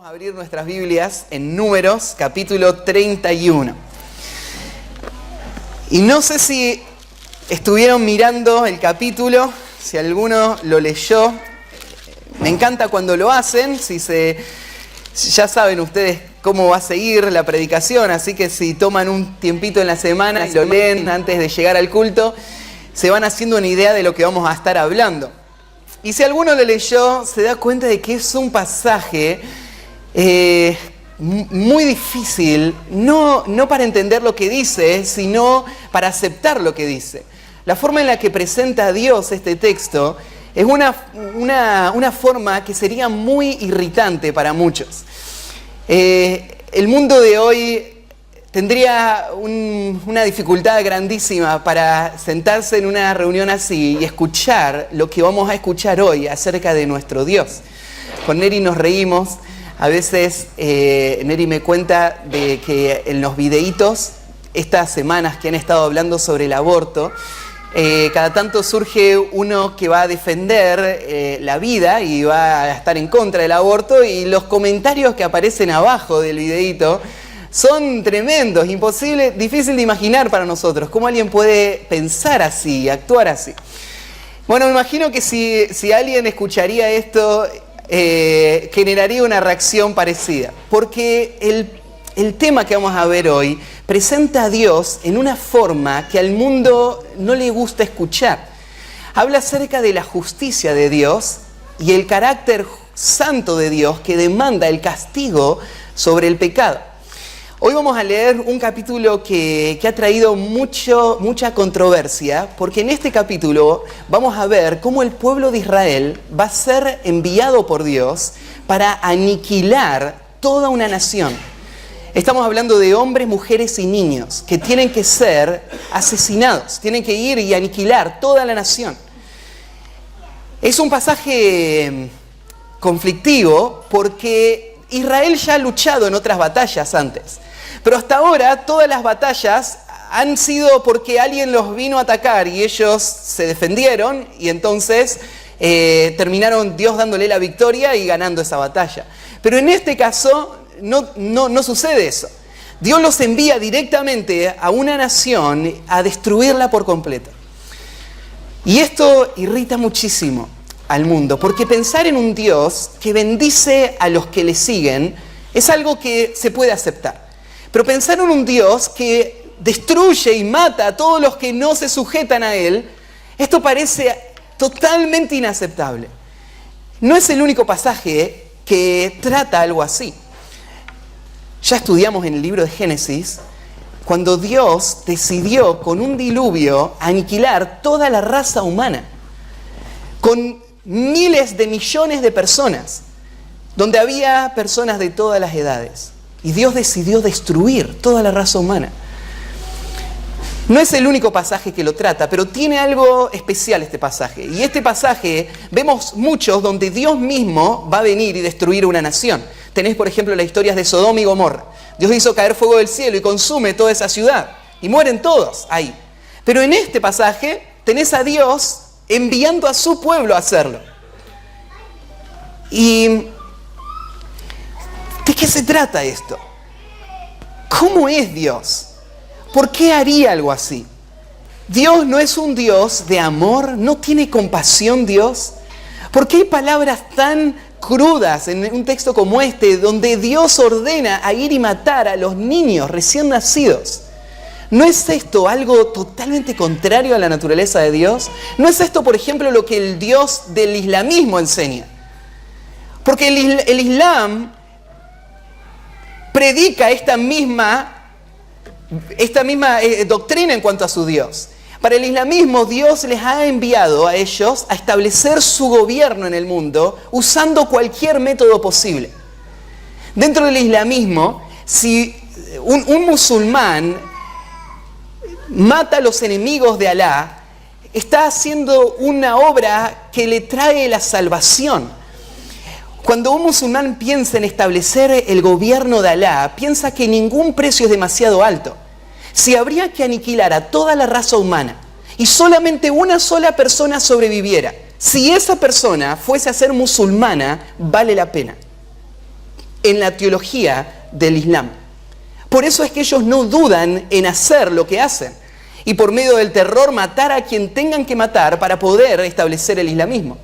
Vamos a abrir nuestras Biblias en Números, capítulo 31. Y no sé si estuvieron mirando el capítulo, si alguno lo leyó. Me encanta cuando lo hacen, ya saben ustedes cómo va a seguir la predicación, así que si toman un tiempito en la semana y lo leen antes de llegar al culto, se van haciendo una idea de lo que vamos a estar hablando. Y si alguno lo leyó, se da cuenta de que es un pasaje muy difícil, no para entender lo que dice, sino para aceptar lo que dice. La forma en la que presenta a Dios este texto es una forma que sería muy irritante para muchos. El mundo de hoy tendría una dificultad grandísima para sentarse en una reunión así y escuchar lo que vamos a escuchar hoy acerca de nuestro Dios. Con Neri nos reímos. A veces Neri me cuenta de que en los videitos, estas semanas que han estado hablando sobre el aborto, cada tanto surge uno que va a defender la vida y va a estar en contra del aborto, y los comentarios que aparecen abajo del videito son tremendos, difícil de imaginar para nosotros. ¿Cómo alguien puede pensar así, actuar así? Bueno, me imagino que si alguien escucharía esto, generaría una reacción parecida. Porque el tema que vamos a ver hoy presenta a Dios en una forma que al mundo no le gusta escuchar. Habla acerca de la justicia de Dios y el carácter santo de Dios que demanda el castigo sobre el pecado. Hoy vamos a leer un capítulo que ha traído mucha controversia, porque en este capítulo vamos a ver cómo el pueblo de Israel va a ser enviado por Dios para aniquilar toda una nación. Estamos hablando de hombres, mujeres y niños que tienen que ser asesinados, tienen que ir y aniquilar toda la nación. Es un pasaje conflictivo porque Israel ya ha luchado en otras batallas antes. Pero hasta ahora todas las batallas han sido porque alguien los vino a atacar y ellos se defendieron, y entonces terminaron Dios dándole la victoria y ganando esa batalla. Pero en este caso no sucede eso. Dios los envía directamente a una nación a destruirla por completo. Y esto irrita muchísimo al mundo, porque pensar en un Dios que bendice a los que le siguen es algo que se puede aceptar. Pero pensar en un Dios que destruye y mata a todos los que no se sujetan a Él, esto parece totalmente inaceptable. No es el único pasaje que trata algo así. Ya estudiamos en el libro de Génesis cuando Dios decidió con un diluvio aniquilar toda la raza humana, con miles de millones de personas, donde había personas de todas las edades. Y Dios decidió destruir toda la raza humana. No es el único pasaje que lo trata, pero tiene algo especial este pasaje. Y este pasaje vemos muchos donde Dios mismo va a venir y destruir una nación. Tenés, por ejemplo, las historias de Sodoma y Gomorra. Dios hizo caer fuego del cielo y consume toda esa ciudad. Y mueren todos ahí. Pero en este pasaje tenés a Dios enviando a su pueblo a hacerlo. ¿Y de qué se trata esto? ¿Cómo es Dios? ¿Por qué haría algo así? ¿Dios no es un Dios de amor? ¿No tiene compasión Dios? ¿Por qué hay palabras tan crudas en un texto como este, donde Dios ordena a ir y matar a los niños recién nacidos? ¿No es esto algo totalmente contrario a la naturaleza de Dios? ¿No es esto, por ejemplo, lo que el Dios del islamismo enseña? Porque el Islam predica esta misma doctrina en cuanto a su Dios. Para el islamismo, Dios les ha enviado a ellos a establecer su gobierno en el mundo usando cualquier método posible. Dentro del islamismo, si un musulmán mata a los enemigos de Alá, está haciendo una obra que le trae la salvación. Cuando un musulmán piensa en establecer el gobierno de Alá, piensa que ningún precio es demasiado alto. Si habría que aniquilar a toda la raza humana y solamente una sola persona sobreviviera, si esa persona fuese a ser musulmana, vale la pena. en la teología del Islam. Por eso es que ellos no dudan en hacer lo que hacen y por medio del terror matar a quien tengan que matar para poder establecer el islamismo.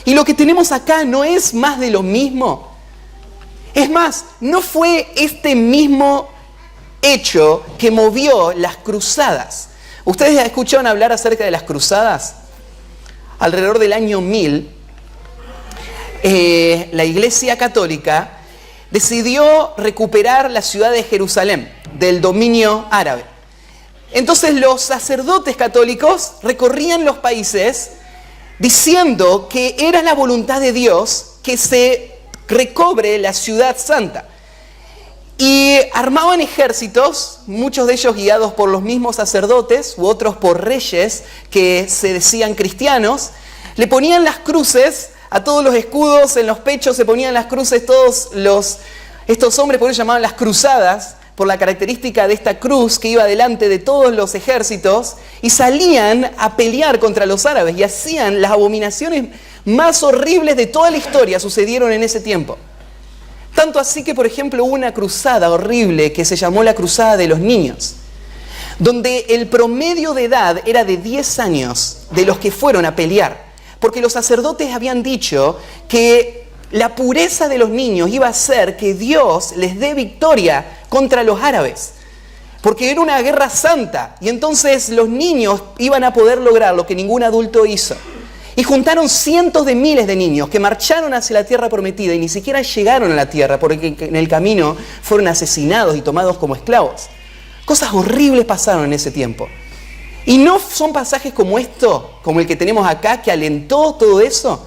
Y lo que tenemos acá no es más de lo mismo. Es más, no fue este mismo hecho que movió las cruzadas. ¿Ustedes escucharon hablar acerca de las cruzadas? Alrededor del año 1000, la Iglesia Católica decidió recuperar la ciudad de Jerusalén del dominio árabe. Entonces los sacerdotes católicos recorrían los países diciendo que era la voluntad de Dios que se recobre la ciudad santa. Y armaban ejércitos, muchos de ellos guiados por los mismos sacerdotes u otros por reyes que se decían cristianos. Le ponían las cruces a todos los escudos, en los pechos se ponían las cruces estos hombres, por eso llamaban las cruzadas, por la característica de esta cruz que iba delante de todos los ejércitos, y salían a pelear contra los árabes y hacían las abominaciones más horribles de toda la historia, sucedieron en ese tiempo. Tanto así que, por ejemplo, hubo una cruzada horrible que se llamó la Cruzada de los Niños, donde el promedio de edad era de 10 años de los que fueron a pelear, porque los sacerdotes habían dicho que la pureza de los niños iba a hacer que Dios les dé victoria contra los árabes, porque era una guerra santa, y entonces los niños iban a poder lograr lo que ningún adulto hizo. Y juntaron cientos de miles de niños que marcharon hacia la tierra prometida y ni siquiera llegaron a la tierra porque en el camino fueron asesinados y tomados como esclavos. Cosas horribles pasaron en ese tiempo. Y no son pasajes como esto, como el que tenemos acá, que alentó todo eso,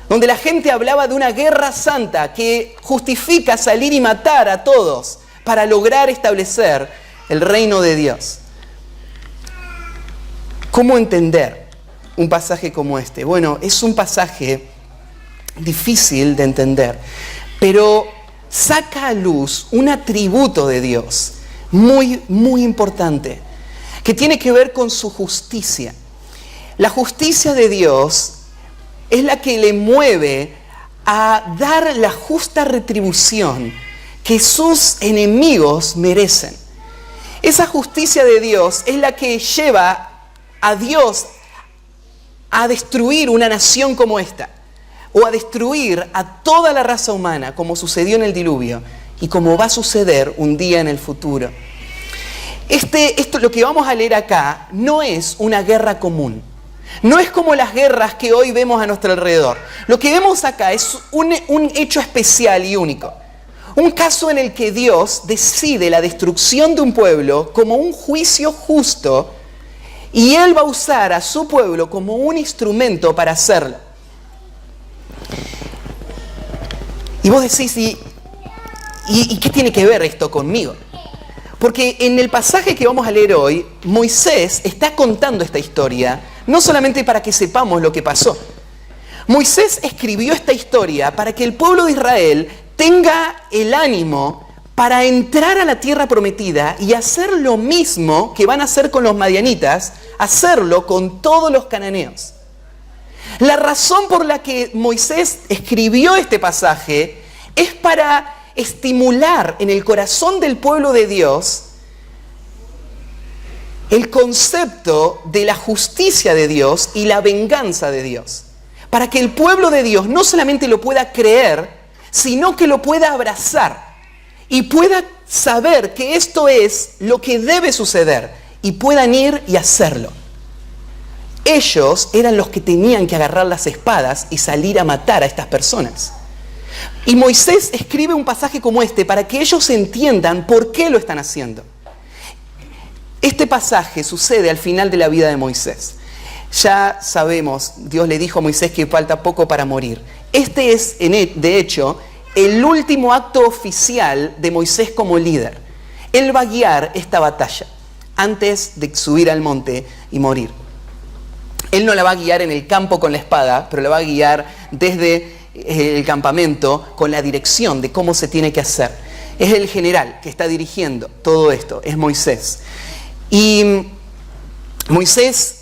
donde la gente hablaba de una guerra santa que justifica salir y matar a todos para lograr establecer el reino de Dios. ¿Cómo entender un pasaje como este? Bueno, es un pasaje difícil de entender, pero saca a luz un atributo de Dios muy, muy importante, que tiene que ver con su justicia. La justicia de Dios es la que le mueve a dar la justa retribución que sus enemigos merecen. Esa justicia de Dios es la que lleva a Dios a destruir una nación como esta, o a destruir a toda la raza humana, como sucedió en el diluvio, y como va a suceder un día en el futuro. Esto, lo que vamos a leer acá, no es una guerra común. No es como las guerras que hoy vemos a nuestro alrededor. Lo que vemos acá es un hecho especial y único. Un caso en el que Dios decide la destrucción de un pueblo como un juicio justo, y Él va a usar a su pueblo como un instrumento para hacerlo. Y vos decís, ¿y qué tiene que ver esto conmigo? Porque en el pasaje que vamos a leer hoy, Moisés está contando esta historia, no solamente para que sepamos lo que pasó. Moisés escribió esta historia para que el pueblo de Israel tenga el ánimo para entrar a la tierra prometida y hacer lo mismo que van a hacer con los madianitas, hacerlo con todos los cananeos. La razón por la que Moisés escribió este pasaje es para estimular en el corazón del pueblo de Dios el concepto de la justicia de Dios y la venganza de Dios. Para que el pueblo de Dios no solamente lo pueda creer, sino que lo pueda abrazar y pueda saber que esto es lo que debe suceder y puedan ir y hacerlo. Ellos eran los que tenían que agarrar las espadas y salir a matar a estas personas. Y Moisés escribe un pasaje como este para que ellos entiendan por qué lo están haciendo. Este pasaje sucede al final de la vida de Moisés. Ya sabemos, Dios le dijo a Moisés que falta poco para morir. Este es, de hecho, el último acto oficial de Moisés como líder. Él va a guiar esta batalla antes de subir al monte y morir. Él no la va a guiar en el campo con la espada, pero la va a guiar desde el campamento con la dirección de cómo se tiene que hacer. Es el general que está dirigiendo todo esto, es Moisés. Y Moisés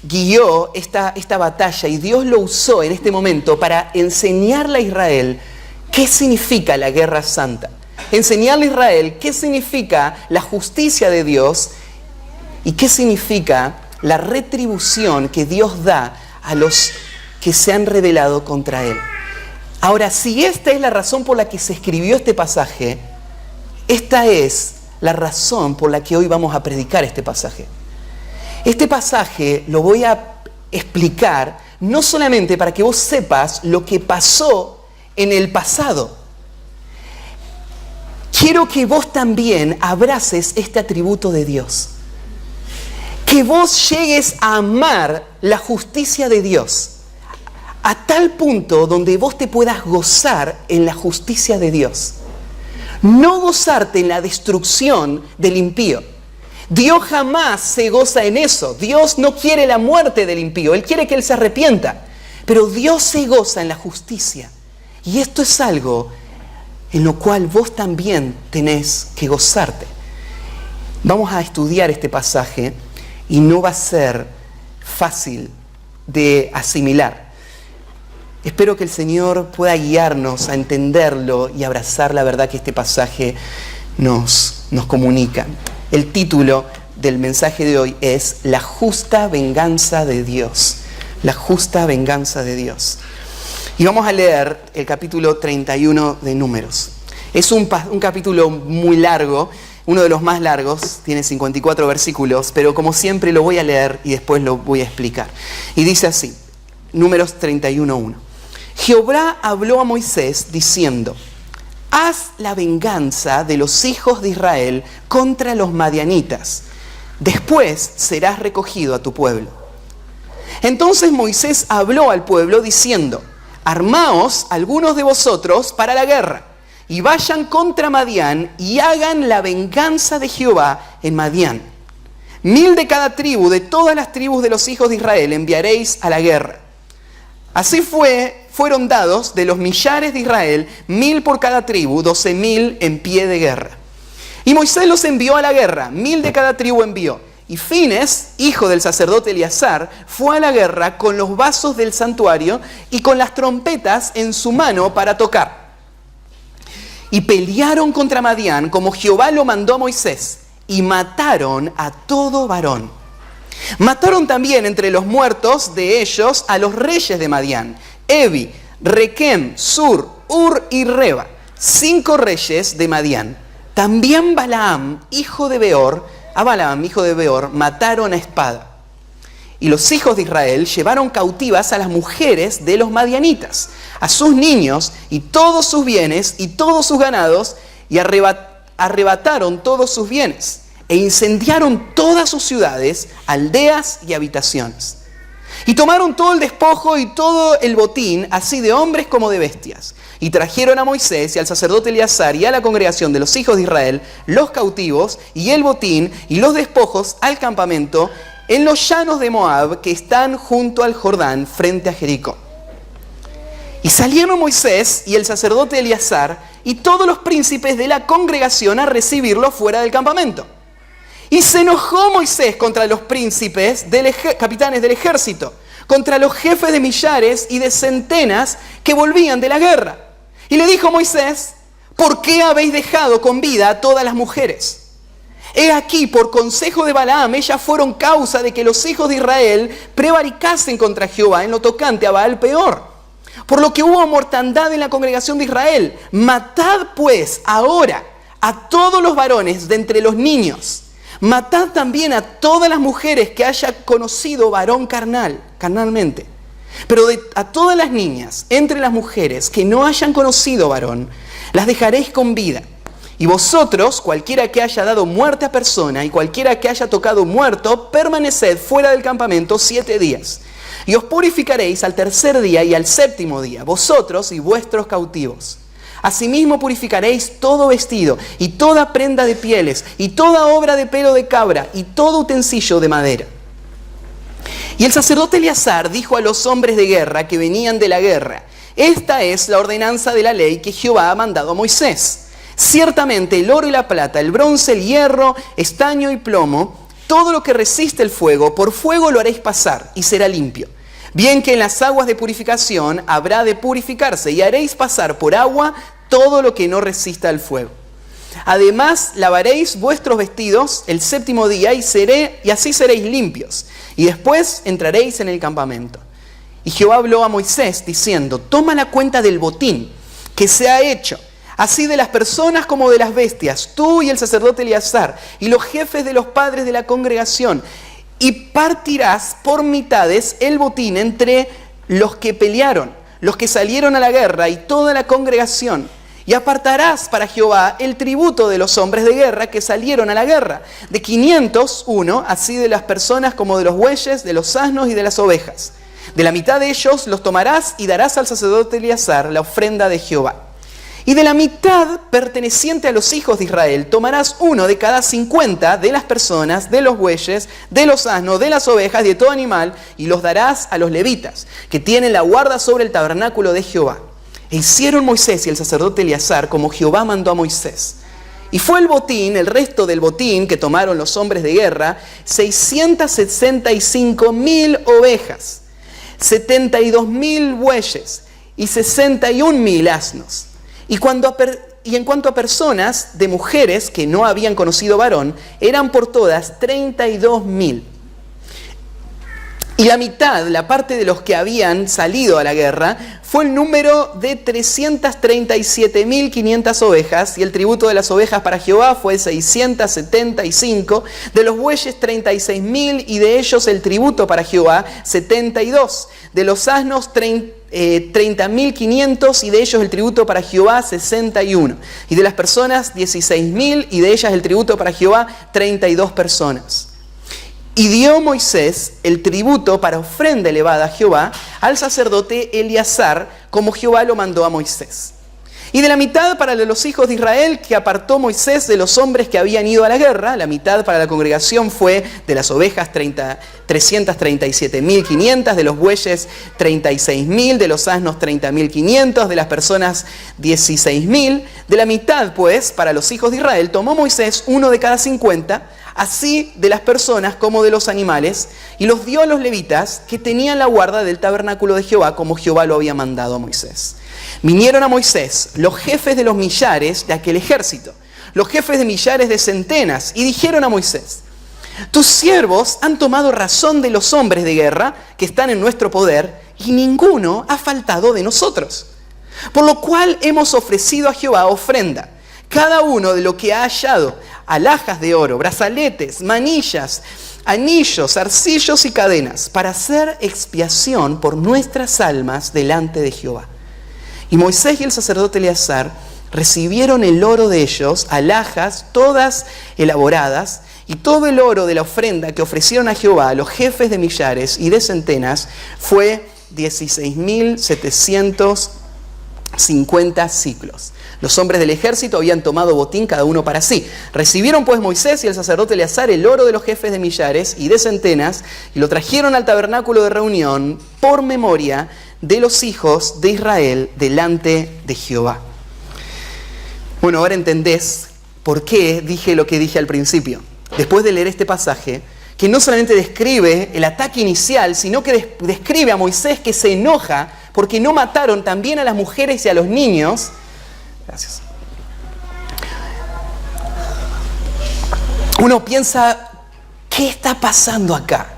guió esta batalla y Dios lo usó en este momento para enseñarle a Israel qué significa la guerra santa. Enseñarle a Israel qué significa la justicia de Dios y qué significa la retribución que Dios da a los que se han rebelado contra Él. Ahora, si esta es la razón por la que se escribió este pasaje, esta es la razón por la que hoy vamos a predicar este pasaje. Este pasaje lo voy a explicar no solamente para que vos sepas lo que pasó en el pasado. Quiero que vos también abraces este atributo de Dios. Que vos llegues a amar la justicia de Dios a tal punto donde vos te puedas gozar en la justicia de Dios. No gozarte en la destrucción del impío. Dios jamás se goza en eso. Dios no quiere la muerte del impío. Él quiere que él se arrepienta. Pero Dios se goza en la justicia. Y esto es algo en lo cual vos también tenés que gozarte. Vamos a estudiar este pasaje y no va a ser fácil de asimilar. Espero que el Señor pueda guiarnos a entenderlo y abrazar la verdad que este pasaje nos comunica. El título del mensaje de hoy es La justa venganza de Dios. La justa venganza de Dios. Y vamos a leer el capítulo 31 de Números. Es un capítulo muy largo, uno de los más largos, tiene 54 versículos, pero como siempre lo voy a leer y después lo voy a explicar. Y dice así, Números 31:1. Jehová habló a Moisés diciendo: haz la venganza de los hijos de Israel contra los madianitas. Después serás recogido a tu pueblo. Entonces Moisés habló al pueblo diciendo: armaos algunos de vosotros para la guerra, y vayan contra Madián, y hagan la venganza de Jehová en Madián. 1000 de cada tribu, de todas las tribus de los hijos de Israel, enviaréis a la guerra. Así fueron dados de los millares de Israel, 1000 por cada tribu, 12.000 en pie de guerra. Y Moisés los envió a la guerra, 1000 de cada tribu envió. Y Fines, hijo del sacerdote Eleazar, fue a la guerra con los vasos del santuario y con las trompetas en su mano para tocar. Y pelearon contra Madián como Jehová lo mandó a Moisés, y mataron a todo varón. Mataron también entre los muertos de ellos a los reyes de Madián, Evi, Requem, Sur, Ur y Reba, 5 reyes de Madián. También Balaam, hijo de Beor, mataron a espada. Y los hijos de Israel llevaron cautivas a las mujeres de los madianitas, a sus niños y todos sus bienes y todos sus ganados, y arrebataron todos sus bienes, e incendiaron todas sus ciudades, aldeas y habitaciones. Y tomaron todo el despojo y todo el botín, así de hombres como de bestias. Y trajeron a Moisés y al sacerdote Eleazar y a la congregación de los hijos de Israel los cautivos y el botín y los despojos al campamento en los llanos de Moab que están junto al Jordán frente a Jericó. Y salieron Moisés y el sacerdote Eleazar y todos los príncipes de la congregación a recibirlo fuera del campamento. Y se enojó Moisés contra los príncipes, capitanes del ejército, contra los jefes de millares y de centenas que volvían de la guerra. Y le dijo Moisés: ¿por qué habéis dejado con vida a todas las mujeres? He aquí, por consejo de Balaam, ellas fueron causa de que los hijos de Israel prevaricasen contra Jehová en lo tocante a Baal Peor. Por lo que hubo mortandad en la congregación de Israel. Matad pues ahora a todos los varones de entre los niños. Matad también a todas las mujeres que haya conocido varón carnalmente. Pero a todas las niñas entre las mujeres que no hayan conocido varón, las dejaréis con vida. Y vosotros, cualquiera que haya dado muerte a persona y cualquiera que haya tocado muerto, permaneced fuera del campamento 7 días. Y os purificaréis al 3er día y al 7º día, vosotros y vuestros cautivos. Asimismo purificaréis todo vestido y toda prenda de pieles y toda obra de pelo de cabra y todo utensilio de madera. Y el sacerdote Eleazar dijo a los hombres de guerra que venían de la guerra: esta es la ordenanza de la ley que Jehová ha mandado a Moisés. Ciertamente el oro y la plata, el bronce, el hierro, estaño y plomo, todo lo que resiste el fuego, por fuego lo haréis pasar y será limpio. Bien que en las aguas de purificación habrá de purificarse, y haréis pasar por agua todo lo que no resista al fuego. Además, lavaréis vuestros vestidos el 7º día y así seréis limpios. Y después entraréis en el campamento. Y Jehová habló a Moisés diciendo: toma la cuenta del botín que se ha hecho, así de las personas como de las bestias, tú y el sacerdote Eleazar, y los jefes de los padres de la congregación, y partirás por mitades el botín entre los que pelearon, los que salieron a la guerra y toda la congregación. Y apartarás para Jehová el tributo de los hombres de guerra que salieron a la guerra, de 501, así de las personas como de los bueyes, de los asnos y de las ovejas. De la mitad de ellos los tomarás y darás al sacerdote Eleazar la ofrenda de Jehová. Y de la mitad perteneciente a los hijos de Israel tomarás uno de cada 50 de las personas, de los bueyes, de los asnos, de las ovejas, de todo animal, y los darás a los levitas, que tienen la guarda sobre el tabernáculo de Jehová. E hicieron Moisés y el sacerdote Eleazar como Jehová mandó a Moisés. Y fue el botín, el resto del botín que tomaron los hombres de guerra, 665.000 ovejas, 72.000 bueyes y 61.000 asnos. Y en cuanto a personas de mujeres que no habían conocido varón, eran por todas 32.000. Y la mitad, la parte de los que habían salido a la guerra, fue el número de 337.500 ovejas, y el tributo de las ovejas para Jehová fue 675, de los bueyes 36.000, y de ellos el tributo para Jehová 72, de los asnos 30.500, y de ellos el tributo para Jehová 61, y de las personas 16.000, y de ellas el tributo para Jehová 32 personas. Y dio Moisés el tributo para ofrenda elevada a Jehová al sacerdote Eleazar, como Jehová lo mandó a Moisés. Y de la mitad para los hijos de Israel que apartó Moisés de los hombres que habían ido a la guerra, la mitad para la congregación fue de las ovejas 337.500, de los bueyes 36.000, de los asnos 30.500, de las personas 16.000. De la mitad, pues, para los hijos de Israel tomó Moisés uno de cada 50, así de las personas como de los animales, y los dio a los levitas que tenían la guarda del tabernáculo de Jehová, como Jehová lo había mandado a Moisés. Vinieron a Moisés los jefes de los millares de aquel ejército, los jefes de millares de centenas, y dijeron a Moisés: tus siervos han tomado razón de los hombres de guerra que están en nuestro poder, y ninguno ha faltado de nosotros. Por lo cual hemos ofrecido a Jehová ofrenda, cada uno de lo que ha hallado, alhajas de oro, brazaletes, manillas, anillos, zarcillos y cadenas, para hacer expiación por nuestras almas delante de Jehová. Y Moisés y el sacerdote Eleazar recibieron el oro de ellos, alhajas todas elaboradas, y todo el oro de la ofrenda que ofrecieron a Jehová los jefes de millares y de centenas fue 16.750 siclos. Los hombres del ejército habían tomado botín cada uno para sí. Recibieron pues Moisés y el sacerdote Eleazar el oro de los jefes de millares y de centenas, y lo trajeron al tabernáculo de reunión por memoria de los hijos de Israel delante de Jehová. Bueno, ahora entendés por qué dije lo que dije al principio. Después de leer este pasaje, que no solamente describe el ataque inicial, sino que describe a Moisés que se enoja porque no mataron también a las mujeres y a los niños. Gracias. Uno piensa, ¿qué está pasando acá?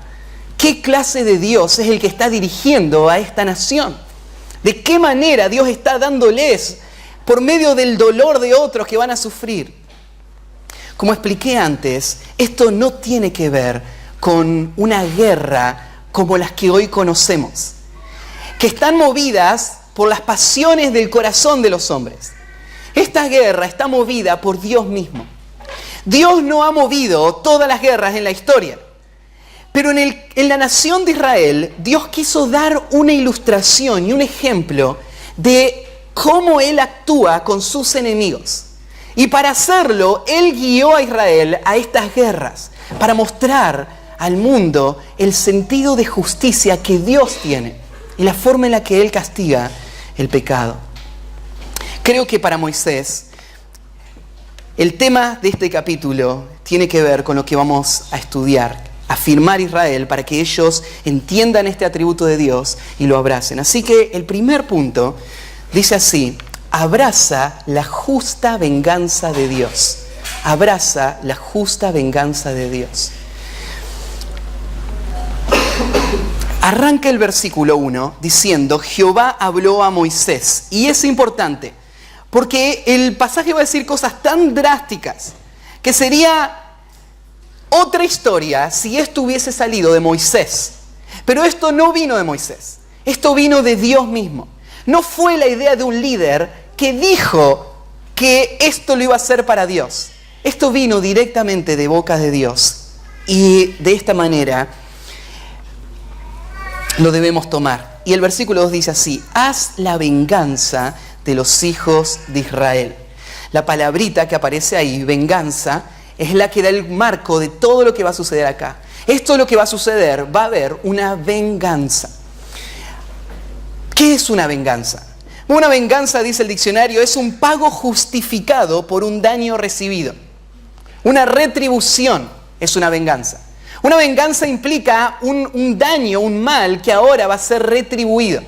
¿Qué clase de Dios es el que está dirigiendo a esta nación? ¿De qué manera Dios está dándoles por medio del dolor de otros que van a sufrir? Como expliqué antes, esto no tiene que ver con una guerra como las que hoy conocemos, que están movidas por las pasiones del corazón de los hombres. Esta guerra está movida por Dios mismo. Dios no ha movido todas las guerras en la historia, pero en la nación de Israel, Dios quiso dar una ilustración y un ejemplo de cómo Él actúa con sus enemigos. Y para hacerlo, Él guió a Israel a estas guerras, para mostrar al mundo el sentido de justicia que Dios tiene y la forma en la que Él castiga el pecado. Creo que para Moisés, el tema de este capítulo tiene que ver con lo que vamos a estudiar afirmar Israel para que ellos entiendan este atributo de Dios y lo abracen. Así que el primer punto dice así: abraza la justa venganza de Dios. Abraza la justa venganza de Dios. Arranca el versículo 1 diciendo: Jehová habló a Moisés. Y es importante, porque el pasaje va a decir cosas tan drásticas que sería otra historia si esto hubiese salido de Moisés. Pero esto no vino de Moisés, esto vino de Dios mismo. No fue la idea de un líder que dijo que esto lo iba a hacer para Dios. Esto vino directamente de boca de Dios. Y de esta manera lo debemos tomar. Y el versículo 2 dice así: haz la venganza de los hijos de Israel. La palabrita que aparece ahí, venganza, es la que da el marco de todo lo que va a suceder acá. Esto es lo que va a suceder, va a haber una venganza. ¿Qué es una venganza? Una venganza, dice el diccionario, es un pago justificado por un daño recibido. Una retribución es una venganza. Una venganza implica un daño, un mal que ahora va a ser retribuido.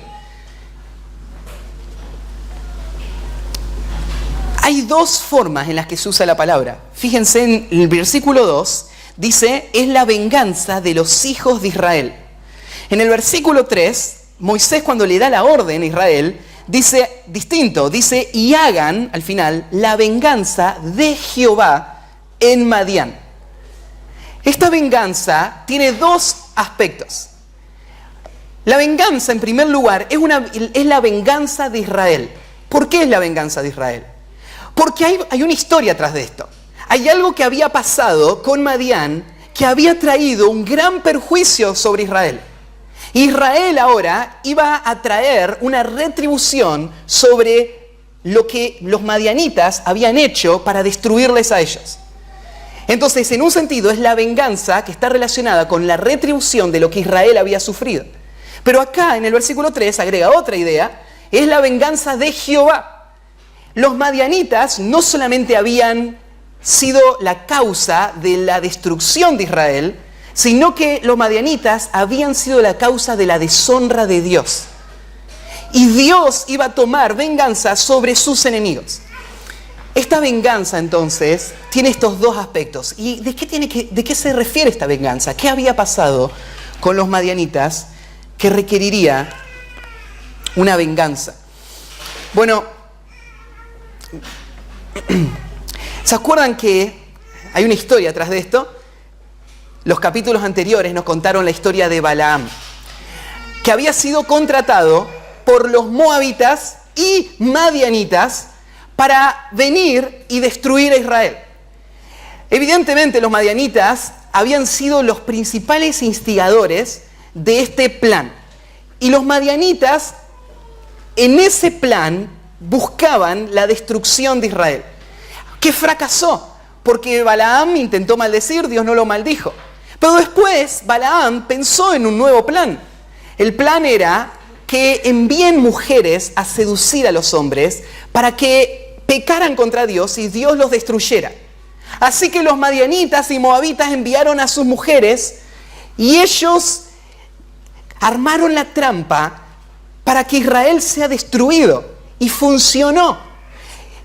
Hay dos formas en las que se usa la palabra. Fíjense en el versículo 2, dice: es la venganza de los hijos de Israel. En el versículo 3, Moisés, cuando le da la orden a Israel, dice distinto, dice: y hagan, al final, la venganza de Jehová en Madián. Esta venganza tiene dos aspectos. La venganza, en primer lugar, es la venganza de Israel. ¿Por qué es la venganza de Israel? Porque hay una historia atrás de esto. Hay algo que había pasado con Madián que había traído un gran perjuicio sobre Israel. Israel ahora iba a traer una retribución sobre lo que los madianitas habían hecho para destruirles a ellos. Entonces, en un sentido, es la venganza que está relacionada con la retribución de lo que Israel había sufrido. Pero acá, en el versículo 3, agrega otra idea: es la venganza de Jehová. Los madianitas no solamente habían sido la causa de la destrucción de Israel, sino que los madianitas habían sido la causa de la deshonra de Dios. Y Dios iba a tomar venganza sobre sus enemigos. Esta venganza, entonces, tiene estos dos aspectos. ¿Y de qué se refiere esta venganza? ¿Qué había pasado con los madianitas que requeriría una venganza? Bueno, ¿se acuerdan que hay una historia atrás de esto? Los capítulos anteriores nos contaron la historia de Balaam, que había sido contratado por los moabitas y madianitas para venir y destruir a Israel. Evidentemente, los madianitas habían sido los principales instigadores de este plan. Y los madianitas, en ese plan, buscaban la destrucción de Israel, que fracasó, porque Balaam intentó maldecir, Dios no lo maldijo. Pero después Balaam pensó en un nuevo plan. El plan era que envíen mujeres a seducir a los hombres para que pecaran contra Dios y Dios los destruyera. Así que los madianitas y moabitas enviaron a sus mujeres y ellos armaron la trampa para que Israel sea destruido. Y funcionó.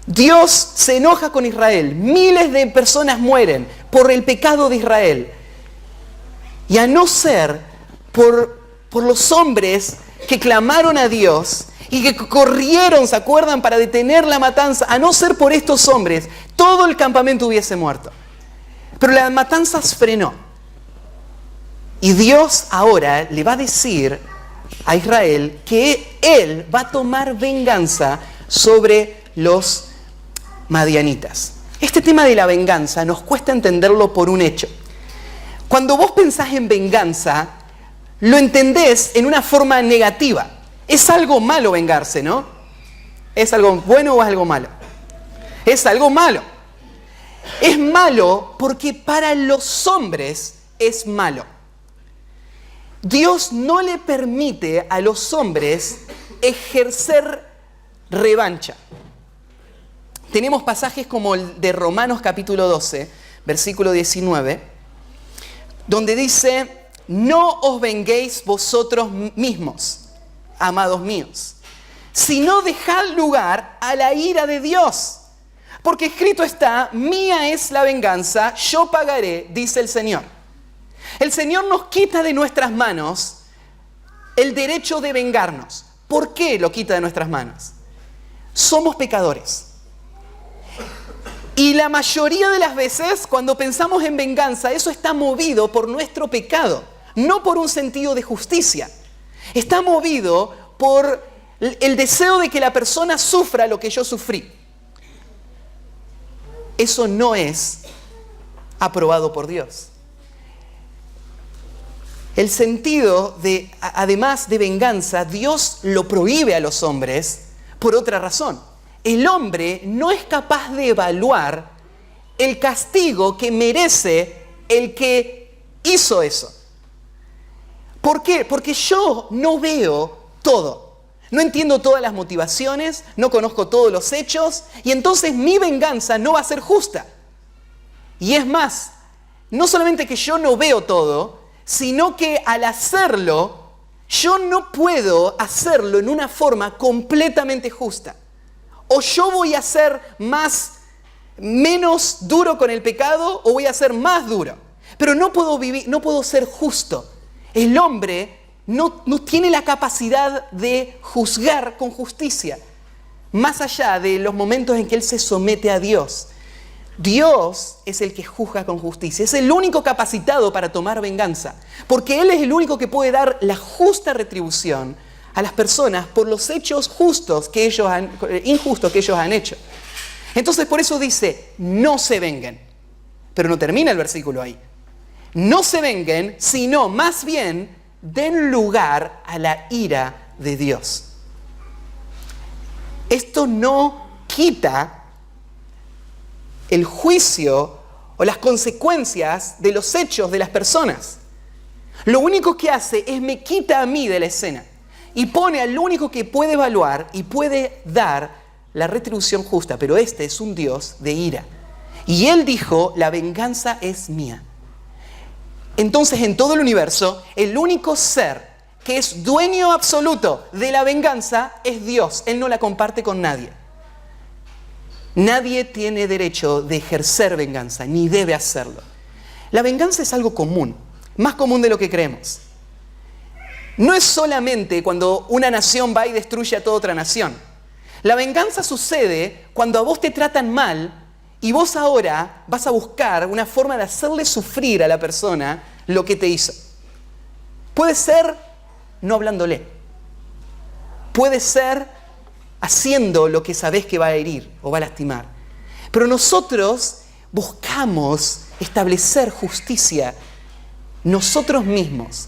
Dios se enoja con Israel. Miles de personas mueren por el pecado de Israel. Y a no ser por los hombres que clamaron a Dios y que corrieron, ¿se acuerdan?, para detener la matanza, a no ser por estos hombres, todo el campamento hubiese muerto. Pero la matanza frenó. Y Dios ahora le va a decir a Israel que Él va a tomar venganza sobre los madianitas. Este tema de la venganza nos cuesta entenderlo por un hecho. Cuando vos pensás en venganza, lo entendés en una forma negativa. Es algo malo vengarse, ¿no? ¿Es algo bueno o es algo malo? Es algo malo. Es malo porque para los hombres es malo. Dios no le permite a los hombres ejercer revancha. Tenemos pasajes como el de Romanos capítulo 12, versículo 19, donde dice, no os venguéis vosotros mismos, amados míos, sino dejad lugar a la ira de Dios. Porque escrito está, mía es la venganza, yo pagaré, dice el Señor. El Señor nos quita de nuestras manos el derecho de vengarnos. ¿Por qué lo quita de nuestras manos? Somos pecadores. Y la mayoría de las veces, cuando pensamos en venganza, eso está movido por nuestro pecado, no por un sentido de justicia. Está movido por el deseo de que la persona sufra lo que yo sufrí. Eso no es aprobado por Dios. El sentido de, además de venganza, Dios lo prohíbe a los hombres por otra razón. El hombre no es capaz de evaluar el castigo que merece el que hizo eso. ¿Por qué? Porque yo no veo todo. No entiendo todas las motivaciones, no conozco todos los hechos, y entonces mi venganza no va a ser justa. Y es más, no solamente que yo no veo todo, sino que al hacerlo, yo no puedo hacerlo en una forma completamente justa. O yo voy a ser menos duro con el pecado, o voy a ser más duro. Pero no puedo ser justo. El hombre no tiene la capacidad de juzgar con justicia, más allá de los momentos en que él se somete a Dios. Dios es el que juzga con justicia, es el único capacitado para tomar venganza, porque Él es el único que puede dar la justa retribución a las personas por los hechos injustos que ellos han hecho. Entonces por eso dice, no se venguen, pero no termina el versículo ahí. No se venguen, sino más bien den lugar a la ira de Dios. Esto no quita el juicio o las consecuencias de los hechos de las personas. Lo único que hace es me quita a mí de la escena y pone al único que puede evaluar y puede dar la retribución justa. Pero este es un Dios de ira. Y Él dijo, la venganza es mía. Entonces, en todo el universo, el único ser que es dueño absoluto de la venganza es Dios. Él no la comparte con nadie. Nadie tiene derecho de ejercer venganza, ni debe hacerlo. La venganza es algo común, más común de lo que creemos. No es solamente cuando una nación va y destruye a toda otra nación. La venganza sucede cuando a vos te tratan mal y vos ahora vas a buscar una forma de hacerle sufrir a la persona lo que te hizo. Puede ser no hablándole. Puede ser haciendo lo que sabés que va a herir o va a lastimar. Pero nosotros buscamos establecer justicia nosotros mismos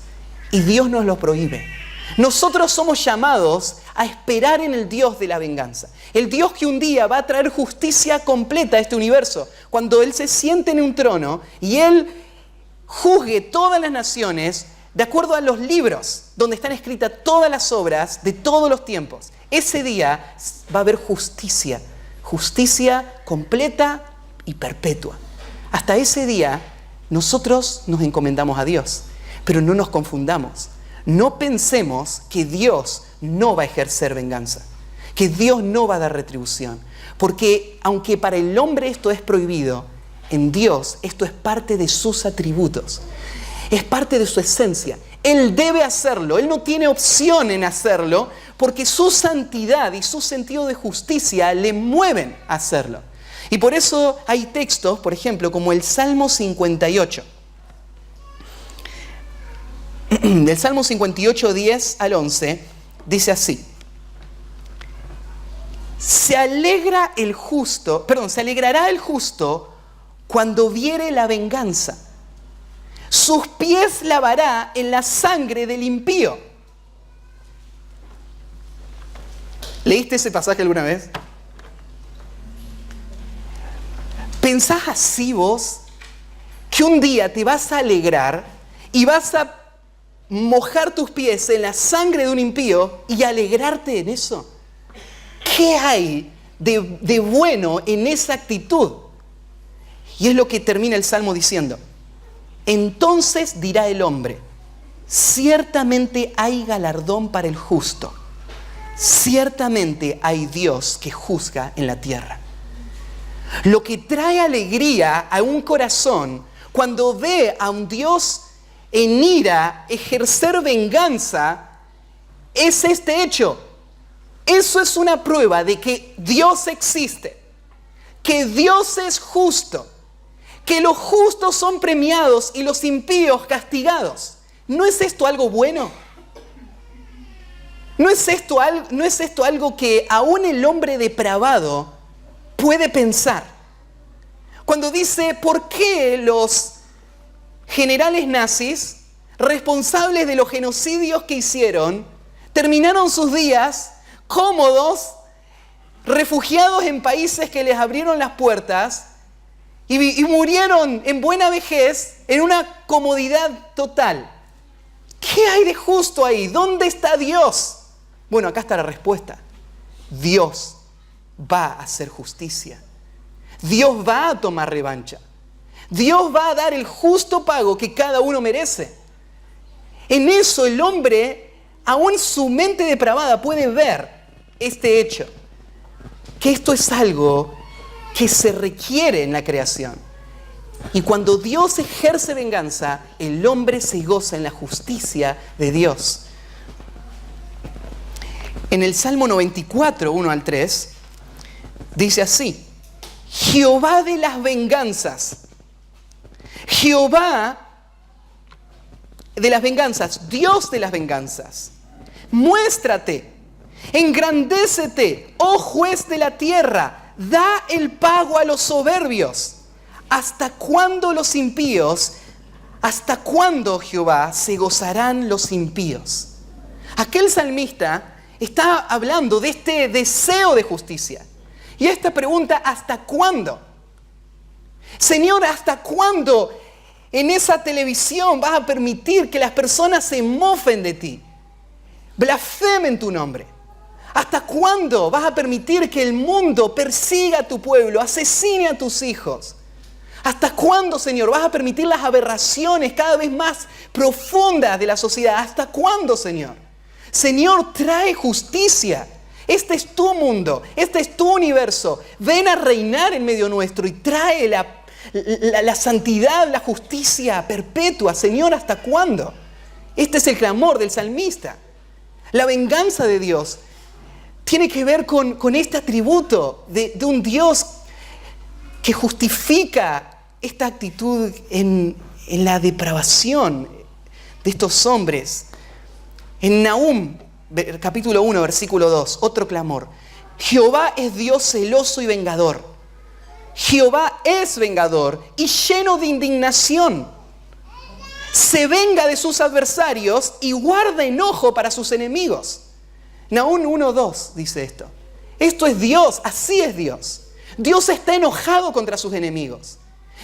y Dios nos lo prohíbe. Nosotros somos llamados a esperar en el Dios de la venganza. El Dios que un día va a traer justicia completa a este universo. Cuando Él se siente en un trono y Él juzgue todas las naciones de acuerdo a los libros donde están escritas todas las obras de todos los tiempos. Ese día va a haber justicia. Justicia completa y perpetua. Hasta ese día nosotros nos encomendamos a Dios. Pero no nos confundamos. No pensemos que Dios no va a ejercer venganza, que Dios no va a dar retribución. Porque aunque para el hombre esto es prohibido, en Dios esto es parte de sus atributos, es parte de su esencia. Él debe hacerlo, Él no tiene opción en hacerlo, porque su santidad y su sentido de justicia le mueven a hacerlo. Y por eso hay textos, por ejemplo, como el Salmo 58. Del Salmo 58, 10 al 11, dice así. Se alegrará el justo cuando viere la venganza. Sus pies lavará en la sangre del impío. ¿Leíste ese pasaje alguna vez? ¿Pensás así vos que un día te vas a alegrar y vas a mojar tus pies en la sangre de un impío y alegrarte en eso? ¿Qué hay de bueno en esa actitud? Y es lo que termina el Salmo diciendo. Entonces dirá el hombre, ciertamente hay galardón para el justo. Ciertamente hay Dios que juzga en la tierra. Lo que trae alegría a un corazón cuando ve a un Dios en ira ejercer venganza es este hecho. Eso es una prueba de que Dios existe, que Dios es justo, que los justos son premiados y los impíos castigados. ¿No es esto algo bueno? ¿No es esto algo que aún el hombre depravado puede pensar? Cuando dice, ¿por qué los generales nazis, responsables de los genocidios que hicieron, terminaron sus días cómodos, refugiados en países que les abrieron las puertas y murieron en buena vejez en una comodidad total? ¿Qué hay de justo ahí? ¿Dónde está Dios? Bueno, acá está la respuesta. Dios va a hacer justicia. Dios va a tomar revancha. Dios va a dar el justo pago que cada uno merece. En eso el hombre, aún su mente depravada, puede ver este hecho. Que esto es algo que se requiere en la creación. Y cuando Dios ejerce venganza, el hombre se goza en la justicia de Dios. En el Salmo 94, 1 al 3, dice así: Jehová de las venganzas, Jehová de las venganzas, Dios de las venganzas, muéstrate, engrandécete, oh juez de la tierra, da el pago a los soberbios. ¿Hasta cuándo los impíos? ¿Hasta cuándo, Jehová, se gozarán los impíos? Aquel salmista está hablando de este deseo de justicia. Y esta pregunta, ¿hasta cuándo? Señor, ¿hasta cuándo en esa televisión vas a permitir que las personas se mofen de ti? Blasfemen tu nombre. ¿Hasta cuándo vas a permitir que el mundo persiga a tu pueblo, asesine a tus hijos? ¿Hasta cuándo, Señor, vas a permitir las aberraciones cada vez más profundas de la sociedad? ¿Hasta cuándo, Señor? Señor, trae justicia. Este es tu mundo, este es tu universo. Ven a reinar en medio nuestro y trae la santidad, la justicia perpetua. Señor, ¿hasta cuándo? Este es el clamor del salmista. La venganza de Dios tiene que ver con este atributo de un Dios que justifica esta actitud en la depravación de estos hombres. En Nahum, capítulo 1, versículo 2, otro clamor. Jehová es Dios celoso y vengador. Jehová es vengador y lleno de indignación. Se venga de sus adversarios y guarda enojo para sus enemigos. Nahum 1:2 dice esto. Esto es Dios, así es Dios. Dios está enojado contra sus enemigos.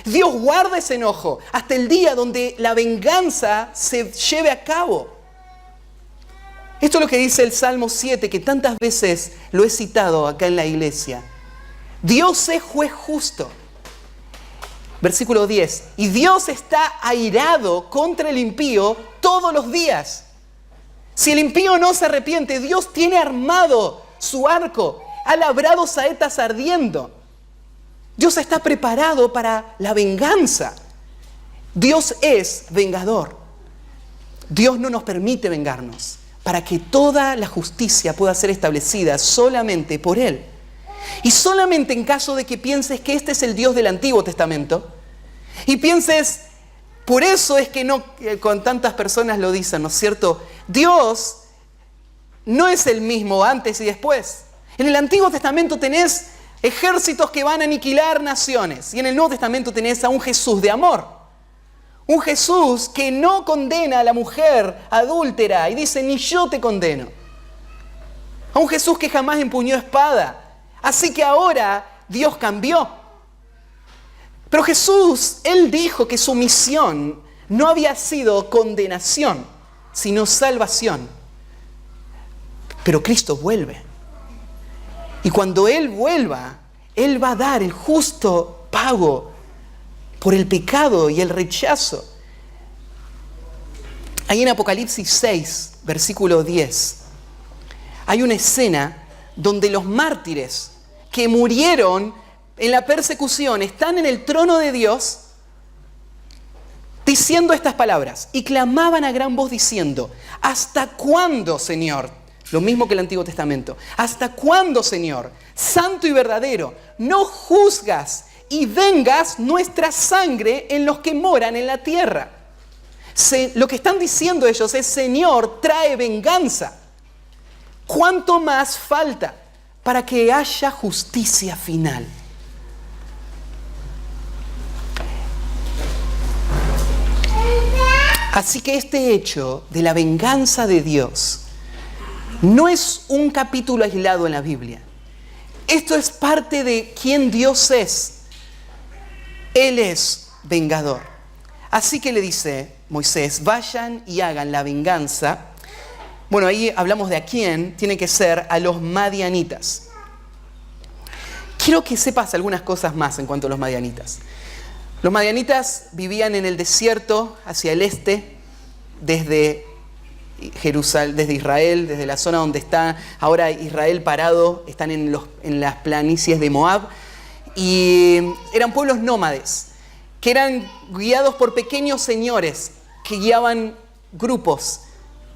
Dios guarda ese enojo hasta el día donde la venganza se lleve a cabo. Esto es lo que dice el Salmo 7, que tantas veces lo he citado acá en la iglesia. Dios es juez justo. Versículo 10. Y Dios está airado contra el impío todos los días. Si el impío no se arrepiente, Dios tiene armado su arco, ha labrado saetas ardiendo. Dios está preparado para la venganza. Dios es vengador. Dios no nos permite vengarnos para que toda la justicia pueda ser establecida solamente por Él. Y solamente en caso de que pienses que este es el Dios del Antiguo Testamento y pienses, por eso es que no, con tantas personas lo dicen, ¿no es cierto? Dios no es el mismo antes y después. En el Antiguo Testamento tenés ejércitos que van a aniquilar naciones. Y en el Nuevo Testamento tenés a un Jesús de amor. Un Jesús que no condena a la mujer adúltera y dice, ni yo te condeno. A un Jesús que jamás empuñó espada. Así que ahora Dios cambió. Pero Jesús, Él dijo que su misión no había sido condenación, sino salvación. Pero Cristo vuelve. Y cuando Él vuelva, Él va a dar el justo pago por el pecado y el rechazo. Ahí en Apocalipsis 6, versículo 10, hay una escena donde los mártires que murieron en la persecución están en el trono de Dios diciendo estas palabras, y clamaban a gran voz diciendo: ¿hasta cuándo, Señor? Lo mismo que el Antiguo Testamento. ¿Hasta cuándo, Señor, santo y verdadero, no juzgas y vengas nuestra sangre en los que moran en la tierra? Lo que están diciendo ellos es: Señor, trae venganza. ¿Cuánto más falta para que haya justicia final? Así que este hecho de la venganza de Dios no es un capítulo aislado en la Biblia. Esto es parte de quién Dios es. Él es vengador. Así que le dice Moisés: vayan y hagan la venganza. Bueno, ahí hablamos de a quién. Tiene que ser a los madianitas. Quiero que sepas algunas cosas más en cuanto a los madianitas. Los madianitas vivían en el desierto hacia el este, desde Jerusalén, desde Israel, desde la zona donde está ahora Israel parado. Están en las planicies de Moab, y eran pueblos nómades que eran guiados por pequeños señores que guiaban grupos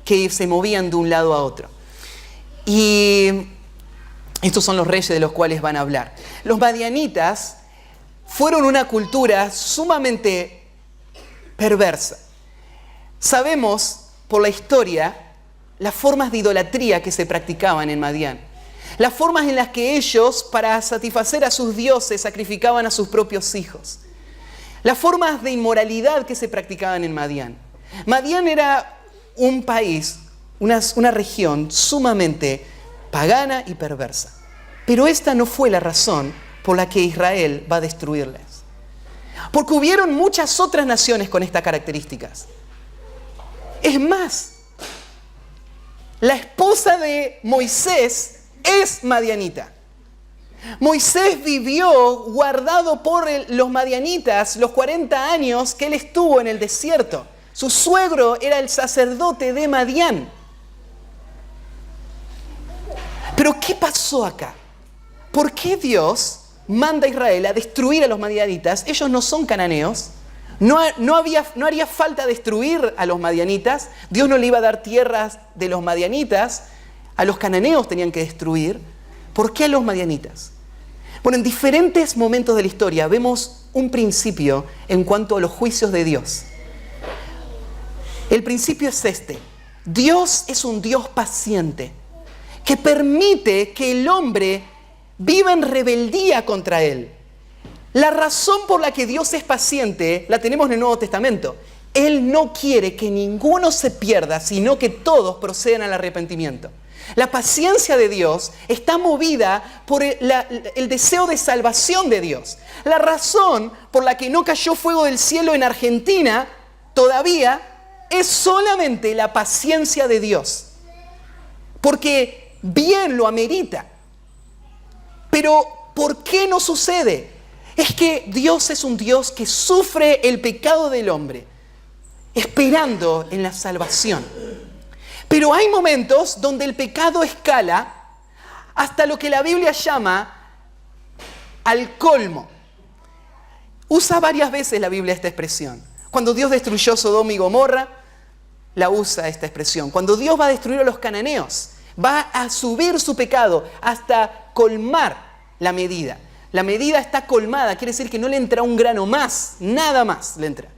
que se movían de un lado a otro. Y estos son los reyes de los cuales van a hablar. Los madianitas fueron una cultura sumamente perversa. Sabemos por la historia las formas de idolatría que se practicaban en Madián. Las formas en las que ellos, para satisfacer a sus dioses, sacrificaban a sus propios hijos. Las formas de inmoralidad que se practicaban en Madián. Madián era un país, una región sumamente pagana y perversa. Pero esta no fue la razón por la que Israel va a destruirles. Porque hubieron muchas otras naciones con estas características. Es más, la esposa de Moisés es madianita. Moisés vivió guardado por los madianitas los 40 años que él estuvo en el desierto. Su suegro era el sacerdote de Madián. Pero ¿qué pasó acá? ¿Por qué Dios manda a Israel a destruir a los madianitas? Ellos no son cananeos. No haría falta destruir a los madianitas. Dios no le iba a dar tierras de los madianitas. A los cananeos tenían que destruir. ¿Por qué a los madianitas? Bueno, en diferentes momentos de la historia vemos un principio en cuanto a los juicios de Dios. El principio es este: Dios es un Dios paciente que permite que el hombre viva en rebeldía contra Él. La razón por la que Dios es paciente la tenemos en el Nuevo Testamento. Él no quiere que ninguno se pierda, sino que todos procedan al arrepentimiento. La paciencia de Dios está movida por el deseo de salvación de Dios. La razón por la que no cayó fuego del cielo en Argentina todavía es solamente la paciencia de Dios. Porque bien lo amerita. Pero ¿por qué no sucede? Es que Dios es un Dios que sufre el pecado del hombre, esperando en la salvación. Pero hay momentos donde el pecado escala hasta lo que la Biblia llama al colmo. Usa varias veces la Biblia esta expresión. Cuando Dios destruyó Sodoma y Gomorra, la usa esta expresión. Cuando Dios va a destruir a los cananeos, va a subir su pecado hasta colmar la medida. La medida está colmada, quiere decir que no le entra un grano más, nada más le entra.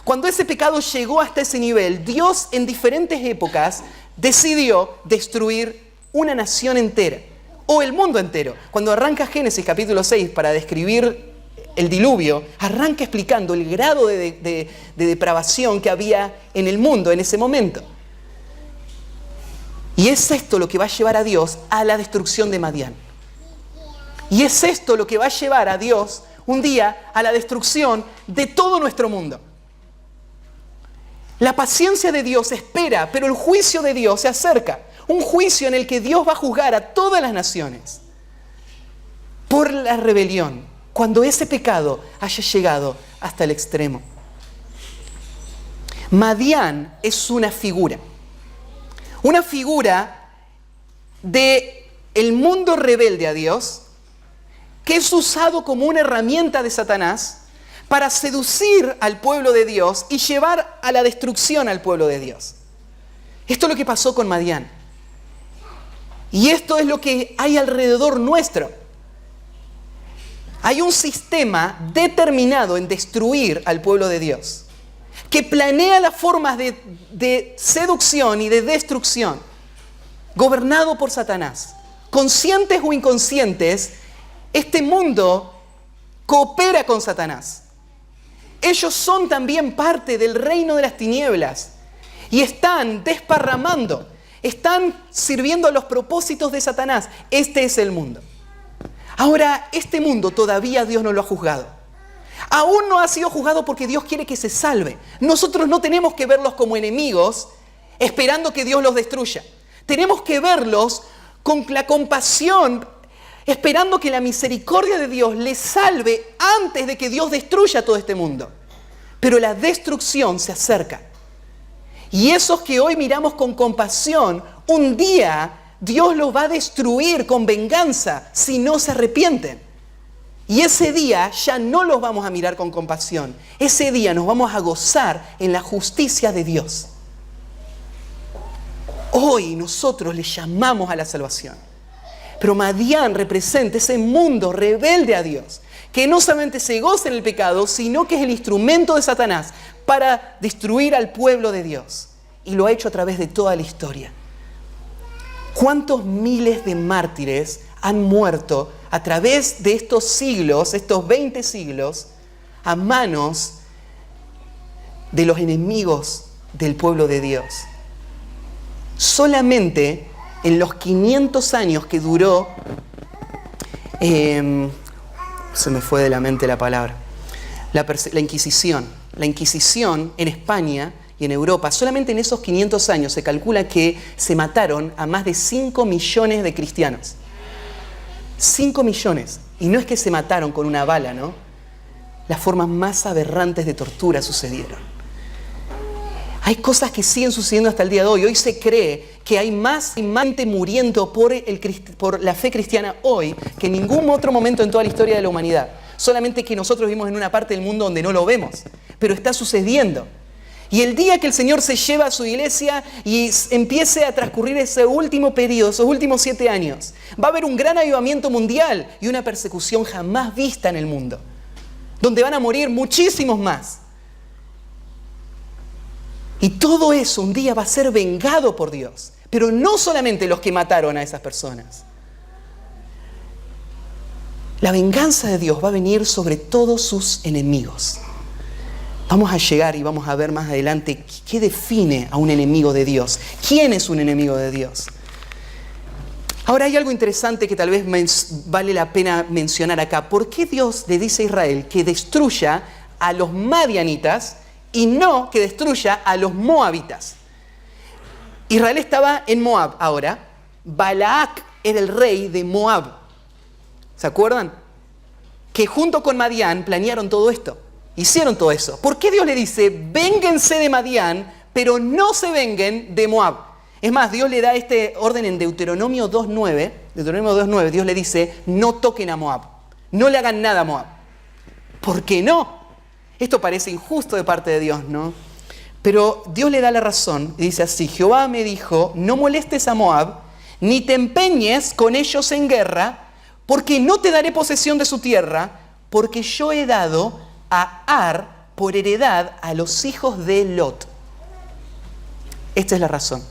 Cuando ese pecado llegó hasta ese nivel, Dios en diferentes épocas decidió destruir una nación entera o el mundo entero. Cuando arranca Génesis capítulo 6 para describir el diluvio, arranca explicando el grado de depravación que había en el mundo en ese momento. Y es esto lo que va a llevar a Dios a la destrucción de Madián. Y es esto lo que va a llevar a Dios un día a la destrucción de todo nuestro mundo. La paciencia de Dios espera, pero el juicio de Dios se acerca. Un juicio en el que Dios va a juzgar a todas las naciones por la rebelión, cuando ese pecado haya llegado hasta el extremo. Madián es una figura de el mundo rebelde a Dios, que es usado como una herramienta de Satanás para seducir al pueblo de Dios y llevar a la destrucción al pueblo de Dios. Esto es lo que pasó con Madián. Y esto es lo que hay alrededor nuestro. Hay un sistema determinado en destruir al pueblo de Dios, que planea las formas de seducción y de destrucción, gobernado por Satanás. Conscientes o inconscientes, este mundo coopera con Satanás. Ellos son también parte del reino de las tinieblas y están desparramando, están sirviendo a los propósitos de Satanás. Este es el mundo. Ahora, este mundo todavía Dios no lo ha juzgado. Aún no ha sido juzgado porque Dios quiere que se salve. Nosotros no tenemos que verlos como enemigos esperando que Dios los destruya. Tenemos que verlos con la compasión, esperando que la misericordia de Dios les salve antes de que Dios destruya todo este mundo. Pero la destrucción se acerca. Y esos que hoy miramos con compasión, un día Dios los va a destruir con venganza si no se arrepienten. Y ese día ya no los vamos a mirar con compasión. Ese día nos vamos a gozar en la justicia de Dios. Hoy nosotros le llamamos a la salvación. Pero Madián representa ese mundo rebelde a Dios, que no solamente se goza en el pecado, sino que es el instrumento de Satanás para destruir al pueblo de Dios. Y lo ha hecho a través de toda la historia. ¿Cuántos miles de mártires han muerto a través de estos siglos, estos 20 siglos, a manos de los enemigos del pueblo de Dios? Solamente en los 500 años que duró, se me fue de la mente la palabra, la Inquisición. La Inquisición en España y en Europa, solamente en esos 500 años se calcula que se mataron a más de 5 millones de cristianos. 5 millones. Y no es que se mataron con una bala, ¿no? Las formas más aberrantes de tortura sucedieron. Hay cosas que siguen sucediendo hasta el día de hoy. Hoy se cree que hay más gente muriendo por la fe cristiana hoy que en ningún otro momento en toda la historia de la humanidad. Solamente que nosotros vivimos en una parte del mundo donde no lo vemos. Pero está sucediendo. Y el día que el Señor se lleva a su iglesia y empiece a transcurrir ese último periodo, esos últimos 7 años, va a haber un gran avivamiento mundial y una persecución jamás vista en el mundo, donde van a morir muchísimos más. Y todo eso un día va a ser vengado por Dios. Pero no solamente los que mataron a esas personas. La venganza de Dios va a venir sobre todos sus enemigos. Vamos a llegar y vamos a ver más adelante qué define a un enemigo de Dios. ¿Quién es un enemigo de Dios? Ahora hay algo interesante que tal vez vale la pena mencionar acá. ¿Por qué Dios le dice a Israel que destruya a los madianitas y no que destruya a los moabitas? Israel estaba en Moab ahora. Balac era el rey de Moab. ¿Se acuerdan? Que junto con Madián planearon todo esto. Hicieron todo eso. ¿Por qué Dios le dice, vénganse de Madián, pero no se venguen de Moab? Es más, Dios le da este orden en Deuteronomio 2.9. Deuteronomio 2.9, Dios le dice, no toquen a Moab. No le hagan nada a Moab. ¿Por qué no? Esto parece injusto de parte de Dios, ¿no? Pero Dios le da la razón y dice así, Jehová me dijo, no molestes a Moab, ni te empeñes con ellos en guerra, porque no te daré posesión de su tierra, porque yo he dado a Ar por heredad a los hijos de Lot. Esta es la razón.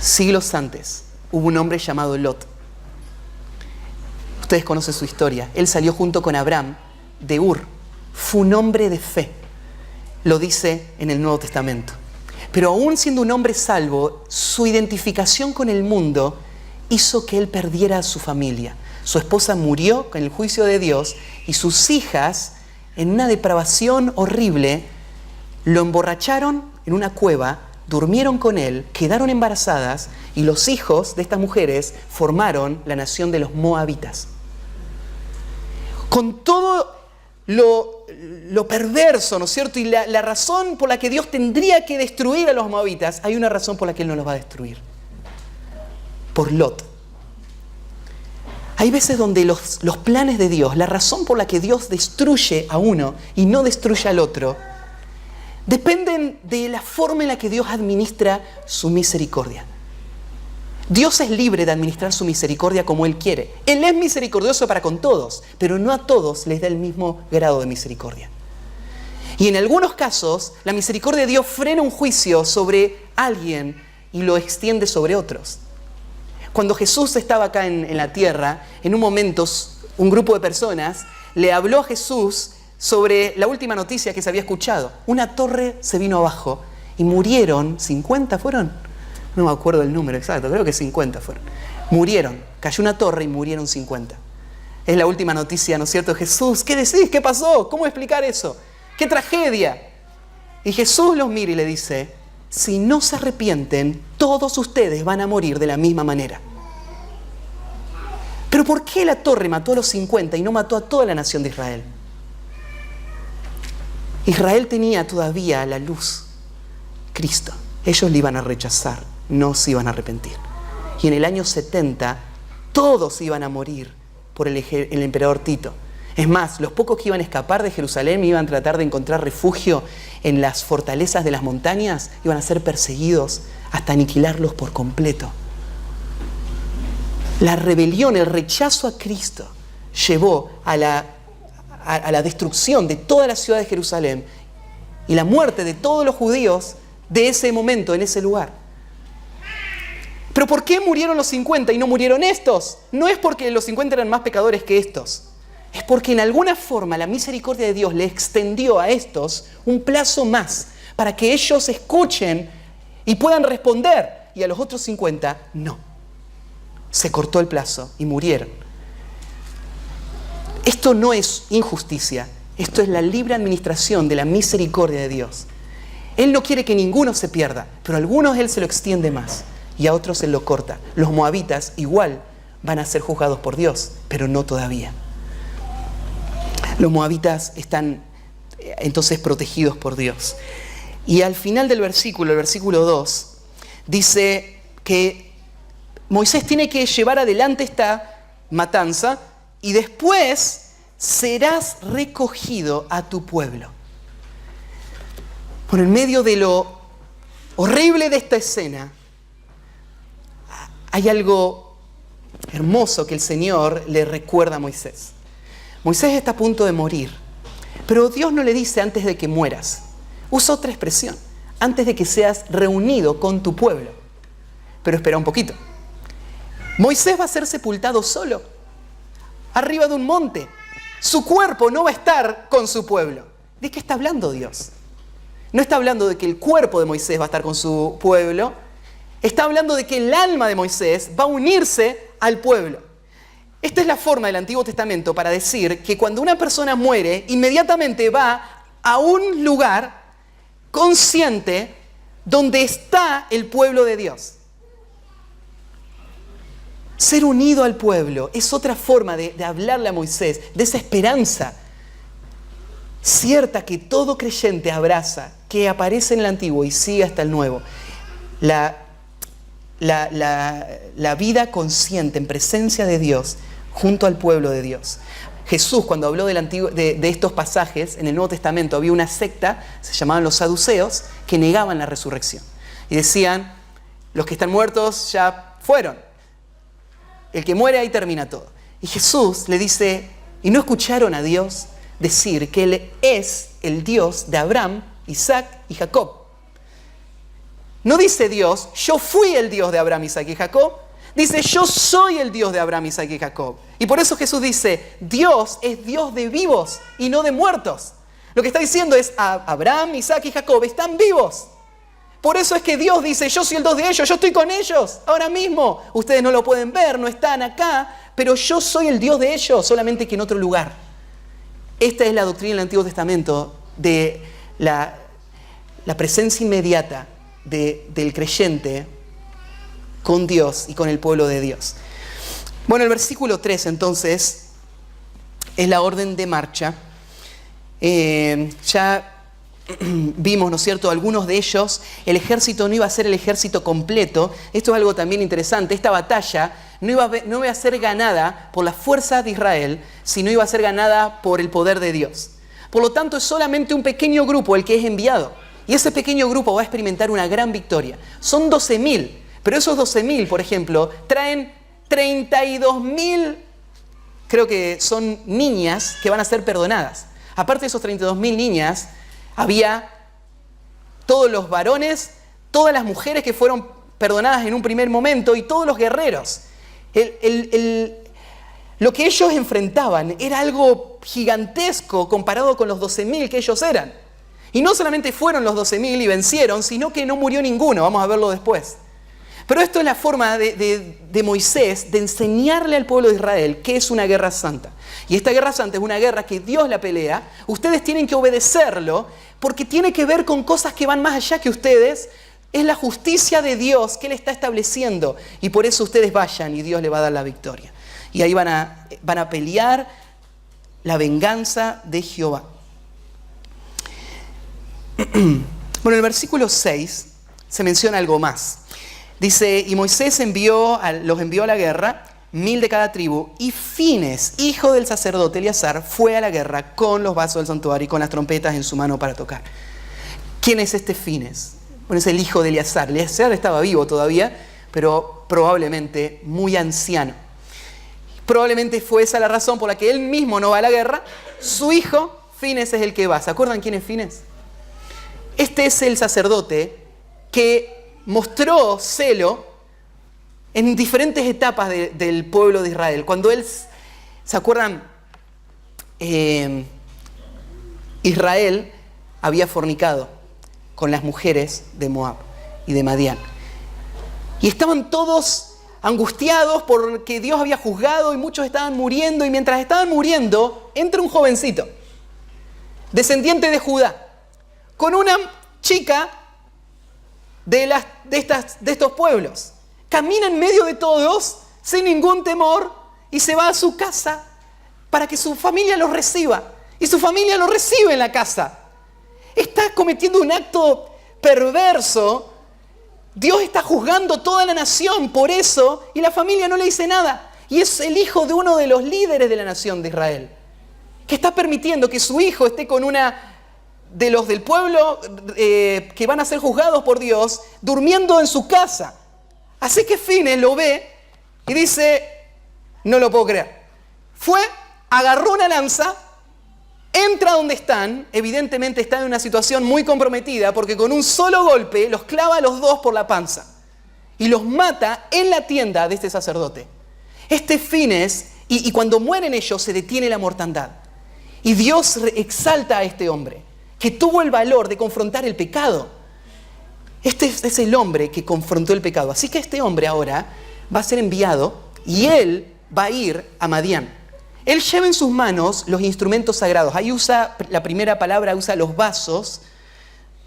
Siglos antes hubo un hombre llamado Lot. Ustedes conocen su historia. Él salió junto con Abraham de Ur. Fue un hombre de fe. Lo dice en el Nuevo Testamento. Pero aún siendo un hombre salvo, su identificación con el mundo hizo que él perdiera a su familia. Su esposa murió con el juicio de Dios y sus hijas, en una depravación horrible, lo emborracharon en una cueva, durmieron con él, quedaron embarazadas y los hijos de estas mujeres formaron la nación de los moabitas. Con todo lo perverso, ¿no es cierto? Y la razón por la que Dios tendría que destruir a los moabitas, hay una razón por la que Él no los va a destruir. Por Lot. Hay veces donde los planes de Dios, la razón por la que Dios destruye a uno y no destruye al otro, dependen de la forma en la que Dios administra su misericordia. Dios es libre de administrar su misericordia como Él quiere. Él es misericordioso para con todos, pero no a todos les da el mismo grado de misericordia. Y en algunos casos, la misericordia de Dios frena un juicio sobre alguien y lo extiende sobre otros. Cuando Jesús estaba acá en la tierra, en un momento un grupo de personas le habló a Jesús sobre la última noticia que se había escuchado. Una torre se vino abajo y murieron, 50 fueron, no me acuerdo el número exacto, creo que 50 fueron. Murieron, cayó una torre y murieron 50. Es la última noticia, ¿no es cierto? Jesús, ¿qué decís? ¿Qué pasó? ¿Cómo explicar eso? ¡Qué tragedia! Y Jesús los mira y le dice, si no se arrepienten, todos ustedes van a morir de la misma manera. Pero ¿por qué la torre mató a los 50 y no mató a toda la nación de Israel? Israel tenía todavía la luz, Cristo. Ellos le iban a rechazar, no se iban a arrepentir. Y en el año 70, todos iban a morir por el emperador Tito. Es más, los pocos que iban a escapar de Jerusalén iban a tratar de encontrar refugio en las fortalezas de las montañas, iban a ser perseguidos hasta aniquilarlos por completo. La rebelión, el rechazo a Cristo llevó a la destrucción de toda la ciudad de Jerusalén y la muerte de todos los judíos de ese momento, en ese lugar. ¿Pero por qué murieron los 50 y no murieron estos? No es porque los 50 eran más pecadores que estos. Es porque en alguna forma la misericordia de Dios le extendió a estos un plazo más para que ellos escuchen y puedan responder. Y a los otros 50, no. Se cortó el plazo y murieron. Esto no es injusticia. Esto es la libre administración de la misericordia de Dios. Él no quiere que ninguno se pierda, pero a algunos Él se lo extiende más y a otros Él lo corta. Los moabitas igual van a ser juzgados por Dios, pero no todavía. Los moabitas están entonces protegidos por Dios. Y al final del versículo, el versículo 2, dice que Moisés tiene que llevar adelante esta matanza y después serás recogido a tu pueblo. Por en medio de lo horrible de esta escena, hay algo hermoso que el Señor le recuerda a Moisés. Moisés está a punto de morir, pero Dios no le dice antes de que mueras. Usa otra expresión, antes de que seas reunido con tu pueblo. Pero espera un poquito. Moisés va a ser sepultado solo, arriba de un monte. Su cuerpo no va a estar con su pueblo. ¿De qué está hablando Dios? No está hablando de que el cuerpo de Moisés va a estar con su pueblo. Está hablando de que el alma de Moisés va a unirse al pueblo. Esta es la forma del Antiguo Testamento para decir que cuando una persona muere, inmediatamente va a un lugar consciente donde está el pueblo de Dios. Ser unido al pueblo es otra forma de hablarle a Moisés, de esa esperanza cierta que todo creyente abraza, que aparece en el Antiguo y sigue hasta el Nuevo. La vida consciente en presencia de Dios junto al pueblo de Dios. Jesús, cuando habló de estos pasajes en el Nuevo Testamento, había una secta, se llamaban los saduceos, que negaban la resurrección. Y decían, los que están muertos ya fueron. El que muere ahí termina todo. Y Jesús le dice, ¿y no escucharon a Dios decir que Él es el Dios de Abraham, Isaac y Jacob? No dice Dios, yo fui el Dios de Abraham, Isaac y Jacob. Dice, yo soy el Dios de Abraham, Isaac y Jacob. Y por eso Jesús dice, Dios es Dios de vivos y no de muertos. Lo que está diciendo es, Abraham, Isaac y Jacob están vivos. Por eso es que Dios dice, yo soy el Dios de ellos, yo estoy con ellos ahora mismo. Ustedes no lo pueden ver, no están acá, pero yo soy el Dios de ellos, solamente que en otro lugar. Esta es la doctrina del Antiguo Testamento de la presencia inmediata del creyente con Dios y con el pueblo de Dios. Bueno, el versículo 3 entonces es la orden de marcha. Ya vimos, ¿no es cierto?, algunos de ellos, el ejército no iba a ser el ejército completo. Esto es algo también interesante. Esta batalla no iba a ser ganada por la fuerza de Israel, sino iba a ser ganada por el poder de Dios. Por lo tanto, es solamente un pequeño grupo el que es enviado. Y ese pequeño grupo va a experimentar una gran victoria. Son 12.000, pero esos 12.000, por ejemplo, traen 32.000, creo que son niñas que van a ser perdonadas. Aparte de esos 32.000 niñas, había todos los varones, todas las mujeres que fueron perdonadas en un primer momento y todos los guerreros. Lo que ellos enfrentaban era algo gigantesco comparado con los 12.000 que ellos eran. Y no solamente fueron los 12.000 y vencieron, sino que no murió ninguno. Vamos a verlo después. Pero esto es la forma de Moisés de enseñarle al pueblo de Israel qué es una guerra santa. Y esta guerra santa es una guerra que Dios la pelea. Ustedes tienen que obedecerlo porque tiene que ver con cosas que van más allá que ustedes. Es la justicia de Dios que Él está estableciendo. Y por eso ustedes vayan y Dios le va a dar la victoria. Y ahí van a pelear la venganza de Jehová. Bueno, en el versículo 6 se menciona algo más. Dice, y Moisés los envió a la guerra, 1.000 de cada tribu, y Fines, hijo del sacerdote Eleazar, fue a la guerra con los vasos del santuario y con las trompetas en su mano para tocar. ¿Quién es este Fines? Bueno, es el hijo de Eleazar. Eleazar estaba vivo todavía, pero probablemente muy anciano. Probablemente fue esa la razón por la que él mismo no va a la guerra. Su hijo, Fines, es el que va. ¿Se acuerdan quién es Fines? Este es el sacerdote que mostró celo en diferentes etapas del pueblo de Israel. Cuando él, ¿se acuerdan? Israel había fornicado con las mujeres de Moab y de Madián. Y estaban todos angustiados porque Dios había juzgado y muchos estaban muriendo. Y mientras estaban muriendo, entra un jovencito, descendiente de Judá, con una chica de estos pueblos. Camina en medio de todos sin ningún temor y se va a su casa para que su familia lo reciba. Y su familia lo recibe en la casa. Está cometiendo un acto perverso. Dios está juzgando toda la nación por eso y la familia no le dice nada. Y es el hijo de uno de los líderes de la nación de Israel, que está permitiendo que su hijo esté con una de los del pueblo que van a ser juzgados por Dios, durmiendo en su casa. Así que Fines lo ve y dice, no lo puedo creer. Agarró una lanza, entra donde están, evidentemente están en una situación muy comprometida, porque con un solo golpe los clava a los dos por la panza y los mata en la tienda de este sacerdote. Este Fines, y cuando mueren ellos se detiene la mortandad. Y Dios exalta a este hombre, que tuvo el valor de confrontar el pecado. Este es el hombre que confrontó el pecado. Así que este hombre ahora va a ser enviado y él va a ir a Madián. Él lleva en sus manos los instrumentos sagrados. Ahí usa, la primera palabra usa los vasos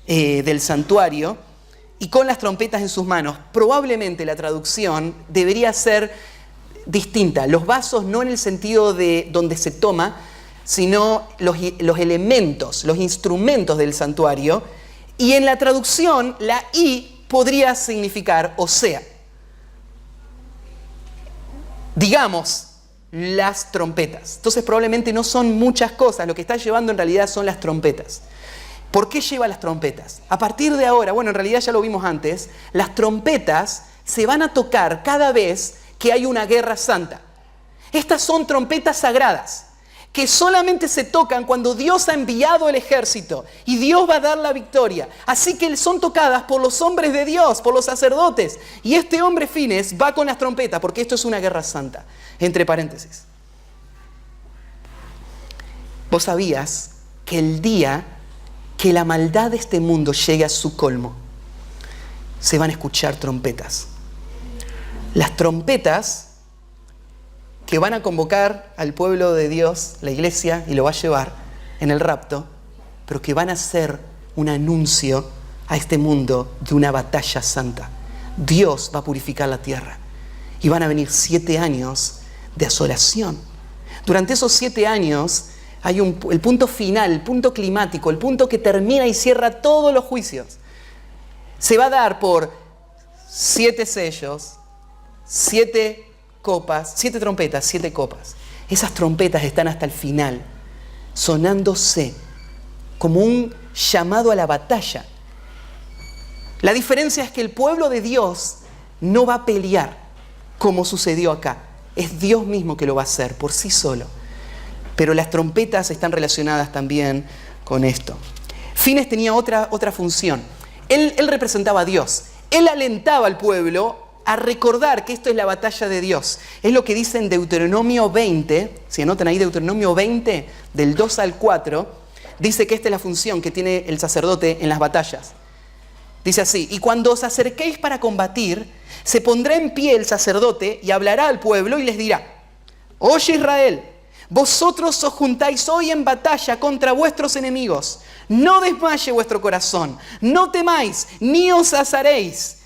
del santuario y con las trompetas en sus manos. Probablemente la traducción debería ser distinta. Los vasos no en el sentido de donde se toma, sino los elementos, los instrumentos del santuario. Y en la traducción, la I podría significar o sea. Digamos, las trompetas. Entonces probablemente no son muchas cosas, lo que está llevando en realidad son las trompetas. ¿Por qué lleva las trompetas? A partir de ahora, bueno, en realidad ya lo vimos antes, las trompetas se van a tocar cada vez que hay una guerra santa. Estas son trompetas sagradas, que solamente se tocan cuando Dios ha enviado el ejército y Dios va a dar la victoria. Así que son tocadas por los hombres de Dios, por los sacerdotes. Y este hombre Fines va con las trompetas, porque esto es una guerra santa. Entre paréntesis. ¿Vos sabías que el día que la maldad de este mundo llegue a su colmo, se van a escuchar trompetas? Las trompetas que van a convocar al pueblo de Dios, la iglesia, y lo va a llevar en el rapto, pero que van a ser un anuncio a este mundo de una batalla santa. Dios va a purificar la tierra y y van a venir 7 años de asolación. Durante esos 7 años Hay el punto final, el punto climático, el punto que termina y cierra todos los juicios. Se va a dar por 7 sellos, 7 copas, 7 trompetas, 7 copas. Esas trompetas están hasta el final, sonándose como un llamado a la batalla. La diferencia es que el pueblo de Dios no va a pelear como sucedió acá. Es Dios mismo que lo va a hacer por sí solo. Pero las trompetas están relacionadas también con esto. Fines tenía otra función. Él representaba a Dios. Él alentaba al pueblo a recordar que esto es la batalla de Dios. Es lo que dice en Deuteronomio 20, si anotan ahí Deuteronomio 20, del 2 al 4, dice que esta es la función que tiene el sacerdote en las batallas. Dice así: y cuando os acerquéis para combatir, se pondrá en pie el sacerdote y hablará al pueblo y les dirá: oye Israel, vosotros os juntáis hoy en batalla contra vuestros enemigos. No desmaye vuestro corazón, no temáis, ni os azaréis,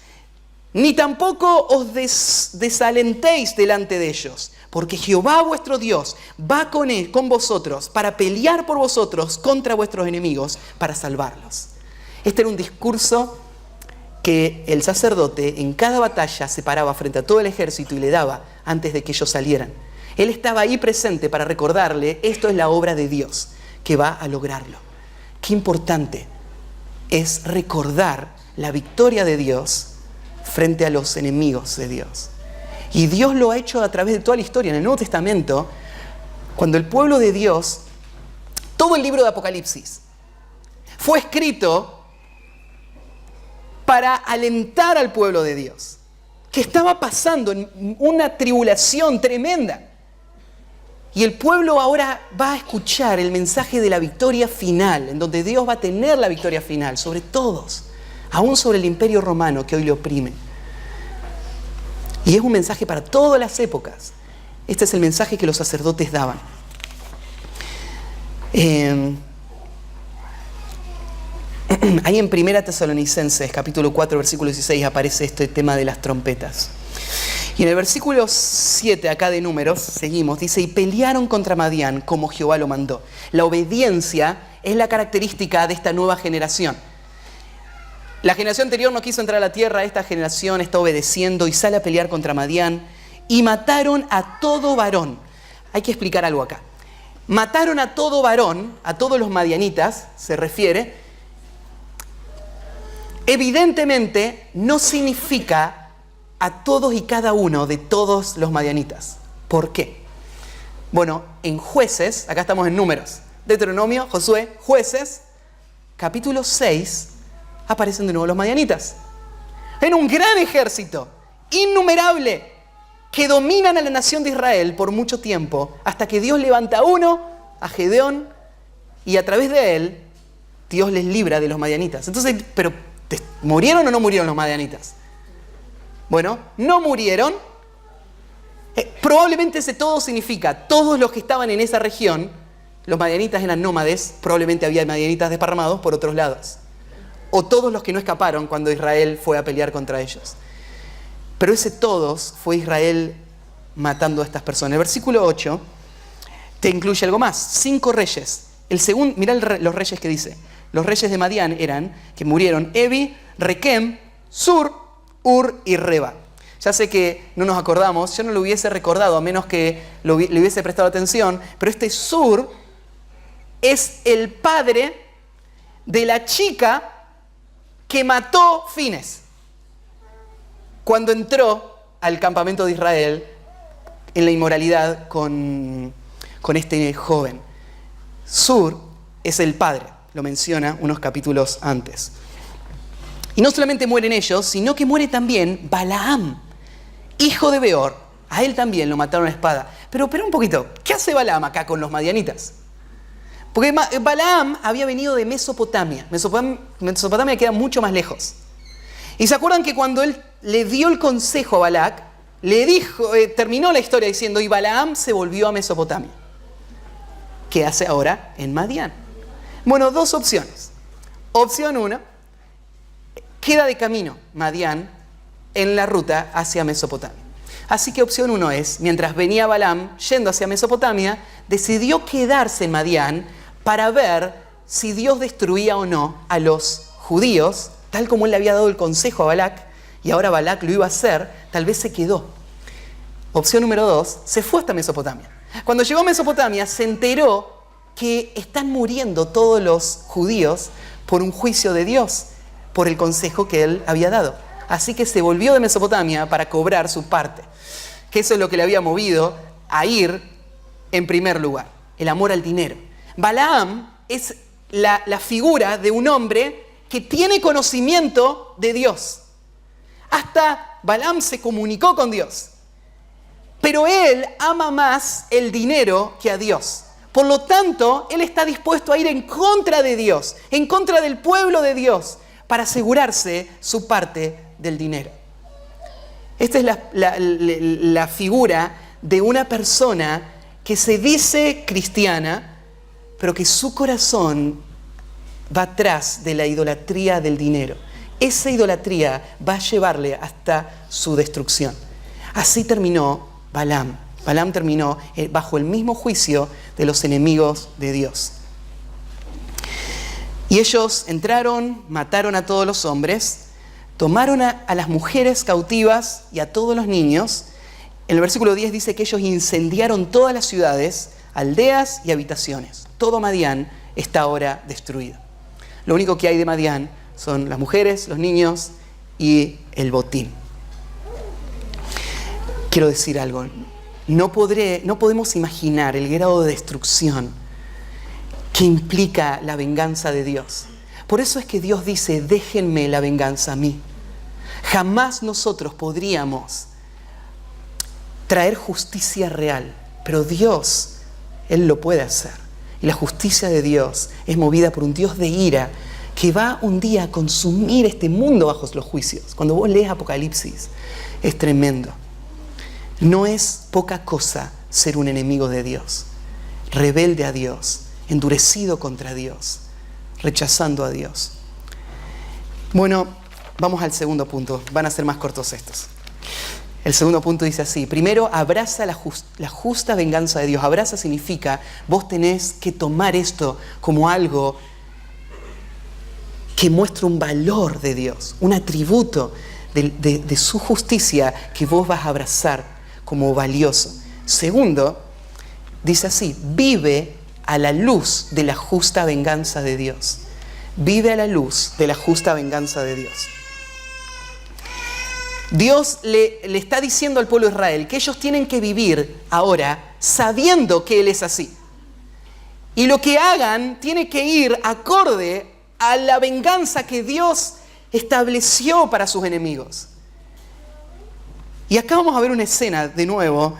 ni tampoco os desalentéis delante de ellos, porque Jehová vuestro Dios va con vosotros para pelear por vosotros contra vuestros enemigos, para salvarlos. Este era un discurso que el sacerdote en cada batalla se paraba frente a todo el ejército y le daba antes de que ellos salieran. Él estaba ahí presente para recordarle: esto es la obra de Dios que va a lograrlo. Qué importante es recordar la victoria de Dios frente a los enemigos de Dios. Y Dios lo ha hecho a través de toda la historia. En el Nuevo Testamento, cuando el pueblo de Dios, todo el libro de Apocalipsis, fue escrito para alentar al pueblo de Dios, que estaba pasando en una tribulación tremenda. Y el pueblo ahora va a escuchar el mensaje de la victoria final, en donde Dios va a tener la victoria final sobre todos, aún sobre el imperio romano que hoy le oprime. Y es un mensaje para todas las épocas. Este es el mensaje que los sacerdotes daban. Ahí en 1 Tesalonicenses, capítulo 4, versículo 16, aparece este tema de las trompetas. Y en el versículo 7, acá de Números, seguimos, dice: y pelearon contra Madián como Jehová lo mandó. La obediencia es la característica de esta nueva generación. La generación anterior no quiso entrar a la tierra, esta generación está obedeciendo y sale a pelear contra Madián. Y mataron a todo varón. Hay que explicar algo acá. Mataron a todo varón, a todos los madianitas, se refiere. Evidentemente no significa a todos y cada uno de todos los madianitas. ¿Por qué? Bueno, en Jueces, acá estamos en Números, Deuteronomio, Josué, Jueces, capítulo 6, aparecen de nuevo los madianitas. En un gran ejército, innumerable, que dominan a la nación de Israel por mucho tiempo, hasta que Dios levanta a uno, a Gedeón, y a través de él, Dios les libra de los madianitas. Entonces, pero ¿murieron o no murieron los madianitas? Bueno, no murieron. Probablemente ese todo significa todos los que estaban en esa región. Los madianitas eran nómades, probablemente había madianitas desparramados por otros lados. O todos los que no escaparon cuando Israel fue a pelear contra ellos. Pero ese todos fue Israel matando a estas personas. El versículo 8 te incluye algo más. 5 reyes. Mirá los reyes que dice. Los reyes de Madián eran, que murieron, Evi, Requem, Sur, Ur y Reba. Ya sé que no nos acordamos, yo no lo hubiese recordado a menos que le hubiese prestado atención, pero este Sur es el padre de la chica que mató Fines cuando entró al campamento de Israel en la inmoralidad con este joven. Sur es el padre, lo menciona unos capítulos antes. Y no solamente mueren ellos, sino que muere también Balaam, hijo de Beor. A él también lo mataron a espada. Pero espera un poquito, ¿qué hace Balaam acá con los madianitas? Porque Balaam había venido de Mesopotamia. Mesopotamia queda mucho más lejos. Y se acuerdan que cuando él le dio el consejo a Balac, le dijo, terminó la historia diciendo: y Balaam se volvió a Mesopotamia. ¿Qué hace ahora en Madián? Bueno, 2 opciones. Opción 1. Queda de camino Madián en la ruta hacia Mesopotamia. Así que opción 1 es, mientras venía Balaam yendo hacia Mesopotamia, decidió quedarse en Madián para ver si Dios destruía o no a los judíos, tal como él le había dado el consejo a Balac, y ahora Balac lo iba a hacer. Tal vez se quedó. Opción número 2, se fue hasta Mesopotamia. Cuando llegó a Mesopotamia se enteró que están muriendo todos los judíos por un juicio de Dios, por el consejo que él había dado. Así que se volvió de Mesopotamia para cobrar su parte, que eso es lo que le había movido a ir en primer lugar, el amor al dinero. Balaam es la figura de un hombre que tiene conocimiento de Dios. Hasta Balaam se comunicó con Dios. Pero él ama más el dinero que a Dios. Por lo tanto, él está dispuesto a ir en contra de Dios, en contra del pueblo de Dios, para asegurarse su parte del dinero. Esta es la figura de una persona que se dice cristiana, pero que su corazón va atrás de la idolatría del dinero. Esa idolatría va a llevarle hasta su destrucción. Así terminó Balaam. Balaam terminó bajo el mismo juicio de los enemigos de Dios. Y ellos entraron, mataron a todos los hombres, tomaron a las mujeres cautivas y a todos los niños. En el versículo 10 dice que ellos incendiaron todas las ciudades, aldeas y habitaciones. Todo Madián está ahora destruido. Lo único que hay de Madián son las mujeres, los niños y el botín. Quiero decir algo. No podemos imaginar el grado de destrucción que implica la venganza de Dios. Por eso es que Dios dice, déjenme la venganza a mí. Jamás nosotros podríamos traer justicia real, pero Dios, Él lo puede hacer. Y la justicia de Dios es movida por un Dios de ira que va un día a consumir este mundo bajo los juicios. Cuando vos lees Apocalipsis, es tremendo. No es poca cosa ser un enemigo de Dios, rebelde a Dios, endurecido contra Dios, rechazando a Dios. Bueno, vamos al segundo punto. Van a ser más cortos estos. El segundo punto dice así. Primero, abraza la justa venganza de Dios. Abraza significa, vos tenés que tomar esto como algo que muestra un valor de Dios, un atributo de su justicia que vos vas a abrazar como valioso. Segundo, dice así, vive a la luz de la justa venganza de Dios. Vive a la luz de la justa venganza de Dios. Dios le está diciendo al pueblo de Israel que ellos tienen que vivir ahora sabiendo que Él es así. Y lo que hagan tiene que ir acorde a la venganza que Dios estableció para sus enemigos. Y acá vamos a ver una escena de nuevo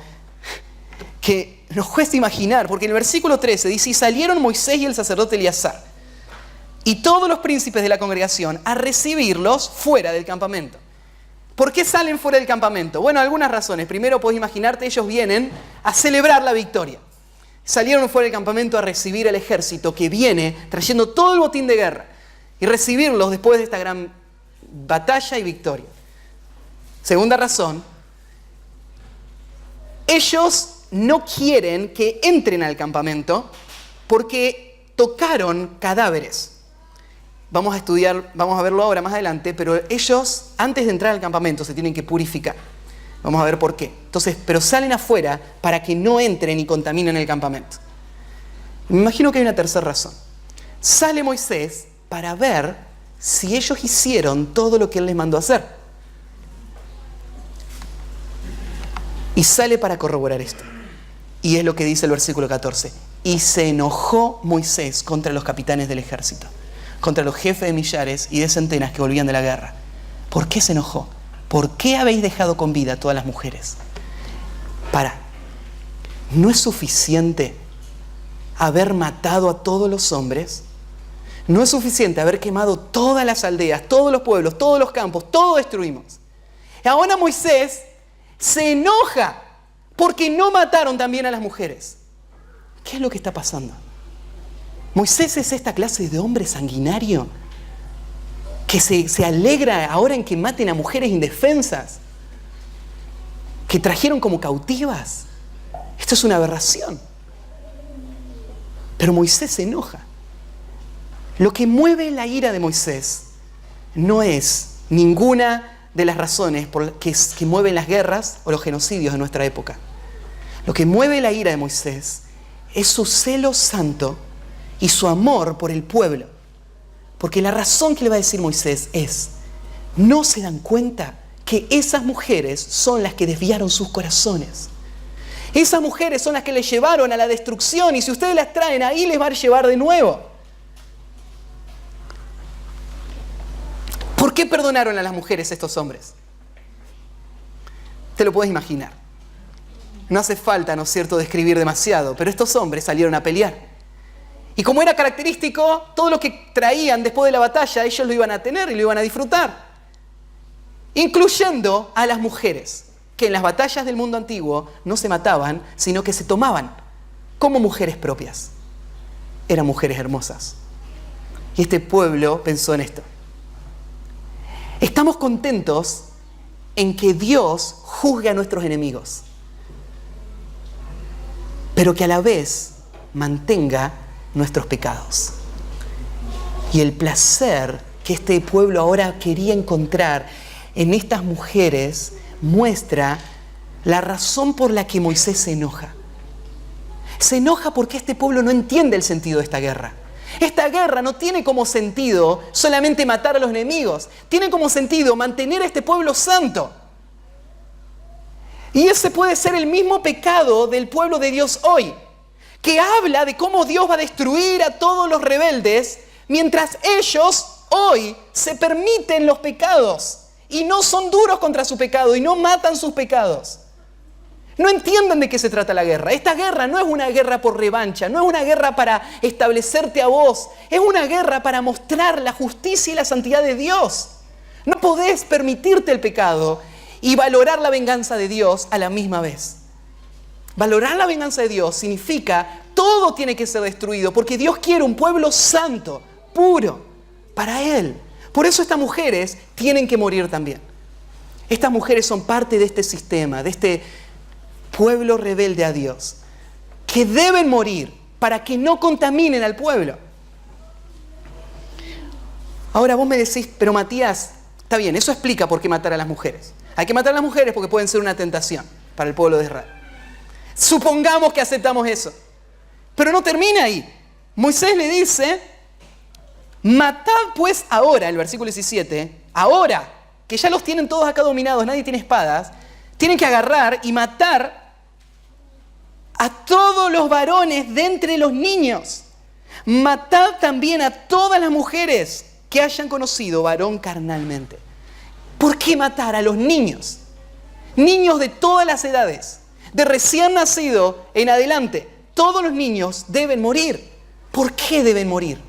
que nos cuesta imaginar, porque en el versículo 13 dice, y salieron Moisés y el sacerdote Eleazar y todos los príncipes de la congregación a recibirlos fuera del campamento. ¿Por qué salen fuera del campamento? Bueno, algunas razones. Primero, podés imaginarte, ellos vienen a celebrar la victoria. Salieron fuera del campamento a recibir al ejército que viene trayendo todo el botín de guerra y recibirlos después de esta gran batalla y victoria. Segunda razón, ellos no quieren que entren al campamento porque tocaron cadáveres. Vamos a verlo ahora más adelante, pero ellos antes de entrar al campamento se tienen que purificar. Vamos a ver por qué. Entonces, pero salen afuera para que no entren y contaminen el campamento. Me imagino que hay una tercera razón. Sale Moisés para ver si ellos hicieron todo lo que él les mandó hacer. Y sale para corroborar esto. Y es lo que dice el versículo 14. Y se enojó Moisés contra los capitanes del ejército, contra los jefes de millares y de centenas que volvían de la guerra. ¿Por qué se enojó? ¿Por qué habéis dejado con vida a todas las mujeres? ¿No es suficiente haber matado a todos los hombres? ¿No es suficiente haber quemado todas las aldeas, todos los pueblos, todos los campos, todo destruimos? Y ahora Moisés se enoja porque no mataron también a las mujeres. ¿Qué es lo que está pasando? Moisés es esta clase de hombre sanguinario que se alegra ahora en que maten a mujeres indefensas. que trajeron como cautivas. Esto es una aberración. Pero Moisés se enoja. Lo que mueve la ira de Moisés no es ninguna de las razones que mueven las guerras o los genocidios de nuestra época. Lo que mueve la ira de Moisés es su celo santo y su amor por el pueblo. Porque la razón que le va a decir Moisés es, ¿no se dan cuenta que esas mujeres son las que desviaron sus corazones? Esas mujeres son las que les llevaron a la destrucción y si ustedes las traen ahí les va a llevar de nuevo. ¿Por qué perdonaron a las mujeres estos hombres? Te lo puedes imaginar. No hace falta, ¿no es cierto?, describir demasiado, pero estos hombres salieron a pelear. Y como era característico, todo lo que traían después de la batalla, ellos lo iban a tener y lo iban a disfrutar. Incluyendo a las mujeres, que en las batallas del mundo antiguo no se mataban, sino que se tomaban como mujeres propias. Eran mujeres hermosas. Y este pueblo pensó en esto. Estamos contentos en que Dios juzgue a nuestros enemigos, pero que a la vez mantenga nuestros pecados. Y el placer que este pueblo ahora quería encontrar en estas mujeres muestra la razón por la que Moisés se enoja. Se enoja porque este pueblo no entiende el sentido de esta guerra. Esta guerra no tiene como sentido solamente matar a los enemigos, tiene como sentido mantener a este pueblo santo. Y ese puede ser el mismo pecado del pueblo de Dios hoy, que habla de cómo Dios va a destruir a todos los rebeldes, mientras ellos hoy se permiten los pecados y no son duros contra su pecado y no matan sus pecados. No entienden de qué se trata la guerra. Esta guerra no es una guerra por revancha, no es una guerra para establecerte a vos, es una guerra para mostrar la justicia y la santidad de Dios. No podés permitirte el pecado y valorar la venganza de Dios a la misma vez. Valorar la venganza de Dios significa todo tiene que ser destruido, porque Dios quiere un pueblo santo, puro, para Él. Por eso estas mujeres tienen que morir también. Estas mujeres son parte de este sistema, de este pueblo rebelde a Dios, que deben morir para que no contaminen al pueblo. Ahora vos me decís, pero Matías, está bien, eso explica por qué matar a las mujeres. Hay que matar a las mujeres porque pueden ser una tentación para el pueblo de Israel. Supongamos que aceptamos eso. Pero no termina ahí. Moisés le dice, matad pues ahora, el versículo 17, ahora, que ya los tienen todos acá dominados, nadie tiene espadas, tienen que agarrar y matar a todos los varones de entre los niños. Matad también a todas las mujeres que hayan conocido varón carnalmente. ¿Por qué matar a los niños? Niños de todas las edades, de recién nacido en adelante. Todos los niños deben morir. ¿Por qué deben morir?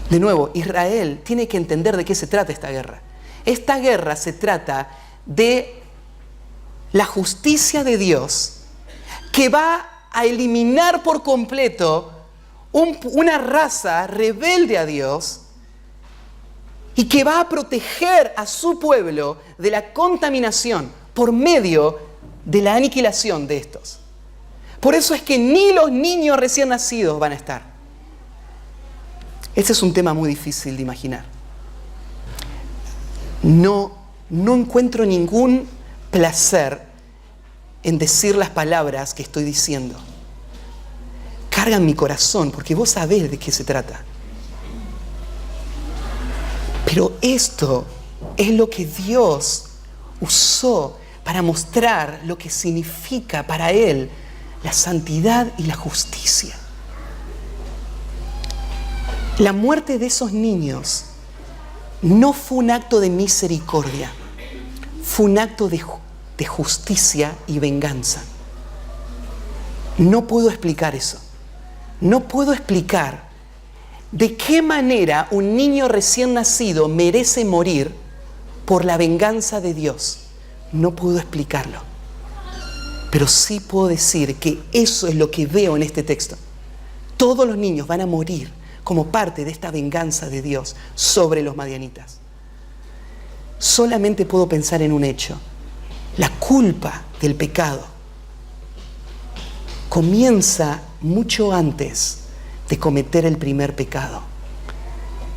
De nuevo, Israel tiene que entender de qué se trata esta guerra. Esta guerra se trata de la justicia de Dios que va a eliminar por completo una raza rebelde a Dios y que va a proteger a su pueblo de la contaminación por medio de la aniquilación de estos. Por eso es que ni los niños recién nacidos van a estar. Este es un tema muy difícil de imaginar. No encuentro ningún placer en decir las palabras que estoy diciendo. Cargan mi corazón porque vos sabés de qué se trata. Pero esto es lo que Dios usó para mostrar lo que significa para Él la santidad y la justicia. La muerte de esos niños no fue un acto de misericordia, fue un acto de justicia y venganza. No puedo explicar eso. No puedo explicar de qué manera un niño recién nacido merece morir por la venganza de Dios. No puedo explicarlo. Pero sí puedo decir que eso es lo que veo en este texto. Todos los niños van a morir como parte de esta venganza de Dios sobre los madianitas. solamente puedo pensar en un hecho. La culpa del pecado comienza mucho antes de cometer el primer pecado.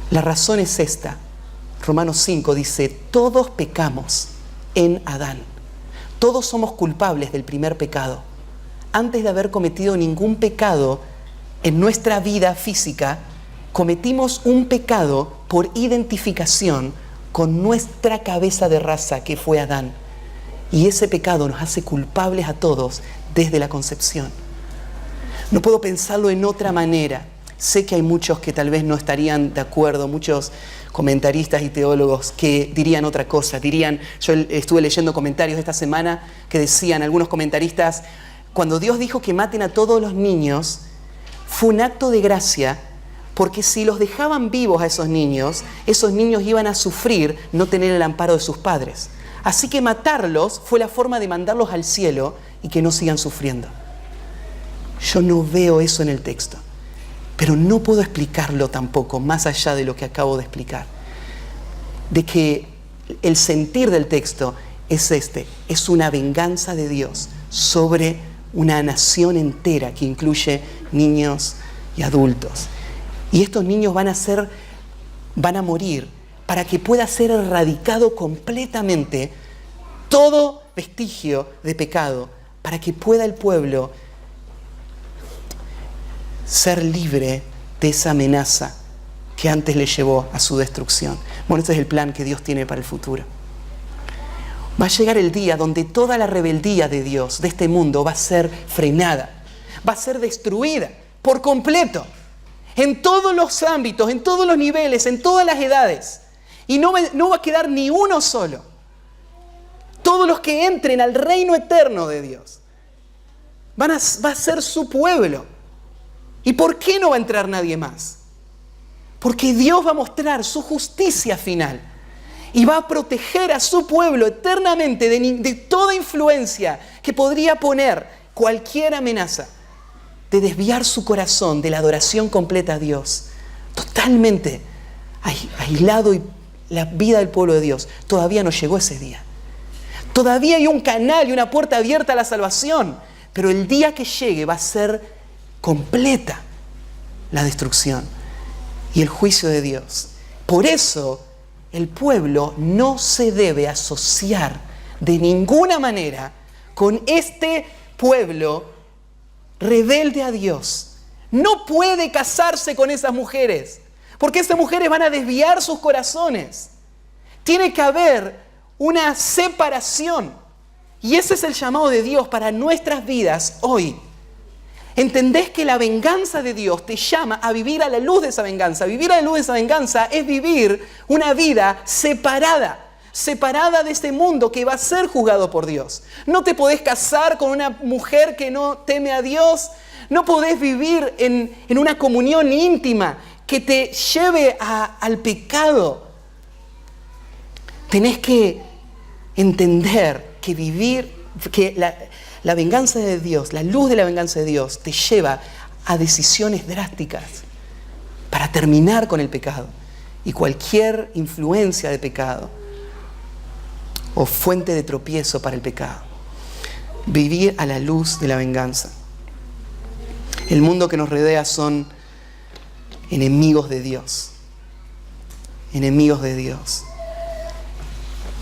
La razón es esta. Romanos 5 dice, todos pecamos en Adán. Todos somos culpables del primer pecado. Antes de haber cometido ningún pecado en nuestra vida física, cometimos un pecado por identificación con nuestra cabeza de raza, que fue Adán. Y ese pecado nos hace culpables a todos desde la concepción. No puedo pensarlo en otra manera. Sé que hay muchos que tal vez no estarían de acuerdo, muchos comentaristas y teólogos que dirían otra cosa. Yo estuve leyendo comentarios esta semana que decían, algunos comentaristas, cuando Dios dijo que maten a todos los niños, fue un acto de gracia, porque si los dejaban vivos a esos niños iban a sufrir no tener el amparo de sus padres. Así que matarlos fue la forma de mandarlos al cielo y que no sigan sufriendo. Yo no veo eso en el texto, pero no puedo explicarlo tampoco más allá de lo que acabo de explicar. De que el sentir del texto es es una venganza de Dios sobre una nación entera que incluye niños y adultos. Y estos niños van a morir para que pueda ser erradicado completamente todo vestigio de pecado, para que pueda el pueblo ser libre de esa amenaza que antes le llevó a su destrucción. Bueno, este es el plan que Dios tiene para el futuro. Va a llegar el día donde toda la rebeldía de Dios, de este mundo, va a ser frenada, va a ser destruida por completo, en todos los ámbitos, en todos los niveles, en todas las edades. Y no va a quedar ni uno solo. Todos los que entren al reino eterno de Dios va a ser su pueblo. ¿Y por qué no va a entrar nadie más? Porque Dios va a mostrar su justicia final y va a proteger a su pueblo eternamente de toda influencia que podría poner cualquier amenaza de desviar su corazón de la adoración completa a Dios, totalmente aislado, y la vida del pueblo de Dios. Todavía no llegó ese día. Todavía hay un canal y una puerta abierta a la salvación, pero el día que llegue va a ser completa la destrucción y el juicio de Dios. Por eso el pueblo no se debe asociar de ninguna manera con este pueblo rebelde a Dios. No puede casarse con esas mujeres, porque esas mujeres van a desviar sus corazones. Tiene que haber una separación, y ese es el llamado de Dios para nuestras vidas hoy. ¿Entendés que la venganza de Dios te llama a vivir a la luz de esa venganza? Vivir a la luz de esa venganza es vivir una vida separada de este mundo que va a ser juzgado por Dios. No te podés casar con una mujer que no teme a Dios. No podés vivir en una comunión íntima que te lleve al pecado. Tenés que entender que la venganza de Dios, la luz de la venganza de Dios, te lleva a decisiones drásticas para terminar con el pecado y cualquier influencia de pecado o fuente de tropiezo para el pecado. Vivir a la luz de la venganza. El mundo que nos rodea son enemigos de Dios. Enemigos de Dios.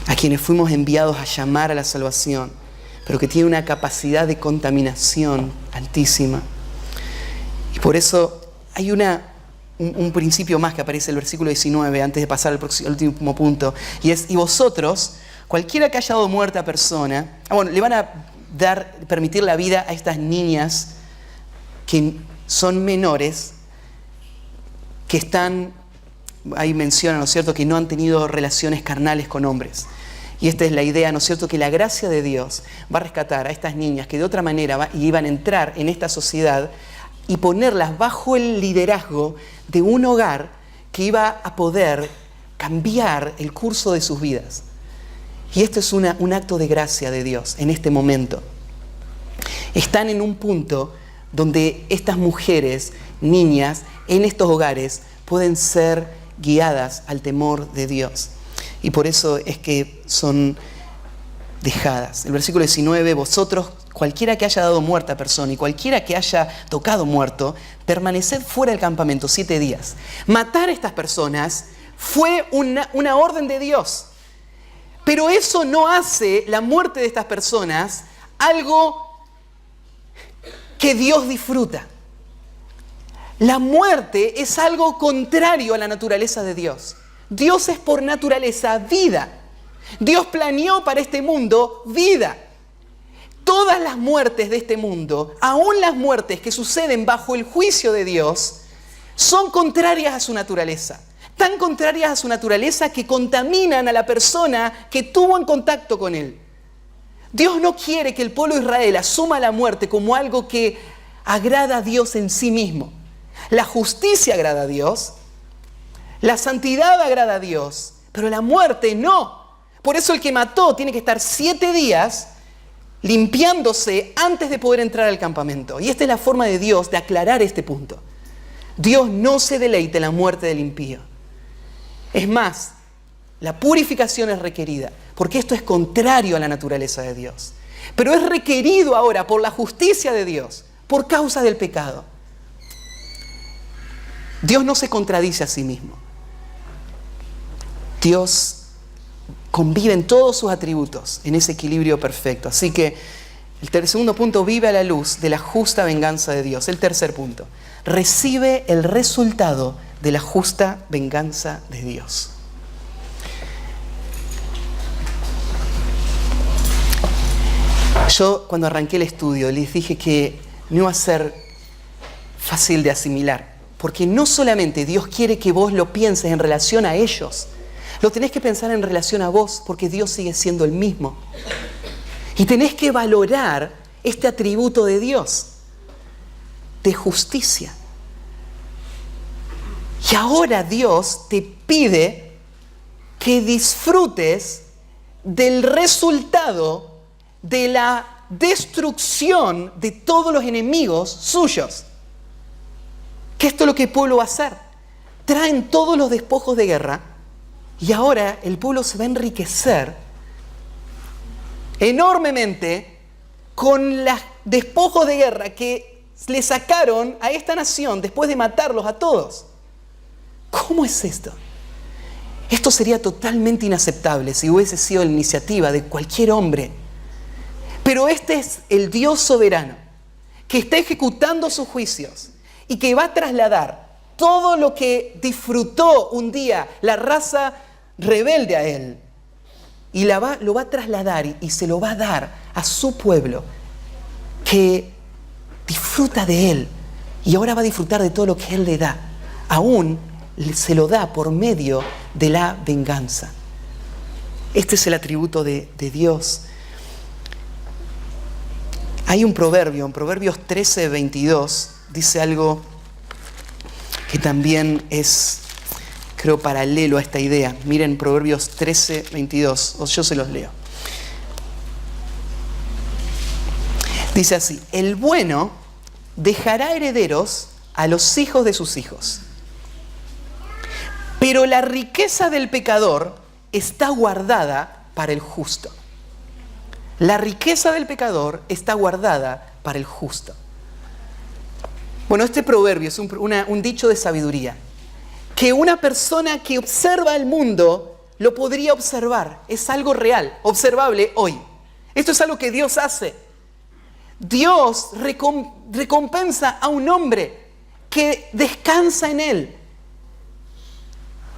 A quienes fuimos enviados a llamar a la salvación, pero que tiene una capacidad de contaminación altísima. Y por eso hay un principio más que aparece en el versículo 19, antes de pasar al último punto, y es: y vosotros, cualquiera que haya dado muerte a persona, le van a permitir la vida a estas niñas que son menores, que están, ahí menciona, ¿no es cierto?, que no han tenido relaciones carnales con hombres. Y esta es la idea, ¿no es cierto?, que la gracia de Dios va a rescatar a estas niñas que de otra manera iban a entrar en esta sociedad y ponerlas bajo el liderazgo de un hogar que iba a poder cambiar el curso de sus vidas. Y esto es un acto de gracia de Dios en este momento. Están en un punto donde estas mujeres, niñas, en estos hogares pueden ser guiadas al temor de Dios. Y por eso es que son dejadas. El versículo 19, vosotros, cualquiera que haya dado muerte a persona y cualquiera que haya tocado muerto, permaneced fuera del campamento 7 días. Matar a estas personas fue una orden de Dios. Pero eso no hace la muerte de estas personas algo que Dios disfruta. La muerte es algo contrario a la naturaleza de Dios. Dios es por naturaleza vida. Dios planeó para este mundo vida. Todas las muertes de este mundo, aún las muertes que suceden bajo el juicio de Dios, son contrarias a su naturaleza. Tan contrarias a su naturaleza que contaminan a la persona que tuvo en contacto con Él. Dios no quiere que el pueblo de Israel asuma la muerte como algo que agrada a Dios en sí mismo. La justicia agrada a Dios, la santidad agrada a Dios, pero la muerte no. Por eso el que mató tiene que estar 7 días limpiándose antes de poder entrar al campamento. Y esta es la forma de Dios de aclarar este punto. Dios no se deleita en la muerte del impío. Es más, la purificación es requerida, porque esto es contrario a la naturaleza de Dios. Pero es requerido ahora por la justicia de Dios, por causa del pecado. Dios no se contradice a sí mismo. Dios convive en todos sus atributos, en ese equilibrio perfecto. Así que el segundo punto, vive a la luz de la justa venganza de Dios. El tercer punto, recibe el resultado de la justa venganza de Dios. Yo cuando arranqué el estudio les dije que no iba a ser fácil de asimilar, porque no solamente Dios quiere que vos lo pienses en relación a ellos, lo tenés que pensar en relación a vos, porque Dios sigue siendo el mismo. Y tenés que valorar este atributo de Dios, de justicia. Y ahora Dios te pide que disfrutes del resultado de la destrucción de todos los enemigos suyos. Que esto es lo que el pueblo va a hacer. Traen todos los despojos de guerra y ahora el pueblo se va a enriquecer enormemente con los despojos de guerra que le sacaron a esta nación después de matarlos a todos. ¿Cómo es esto? Esto sería totalmente inaceptable si hubiese sido la iniciativa de cualquier hombre. Pero este es el Dios soberano que está ejecutando sus juicios y que va a trasladar todo lo que disfrutó un día la raza rebelde a Él. Y lo va a trasladar y se lo va a dar a su pueblo que disfruta de Él. Y ahora va a disfrutar de todo lo que Él le da. Aún se lo da por medio de la venganza. Este es el atributo de Dios. Hay un proverbio, en Proverbios 13:22, dice algo que también es, creo, paralelo a esta idea. Miren Proverbios 13:22, o yo se los leo. Dice así: el bueno dejará herederos a los hijos de sus hijos, pero la riqueza del pecador está guardada para el justo. La riqueza del pecador está guardada para el justo. Bueno, este proverbio es un dicho de sabiduría, que una persona que observa el mundo lo podría observar. Es algo real, observable hoy. Esto es algo que Dios hace. Dios recompensa a un hombre que descansa en Él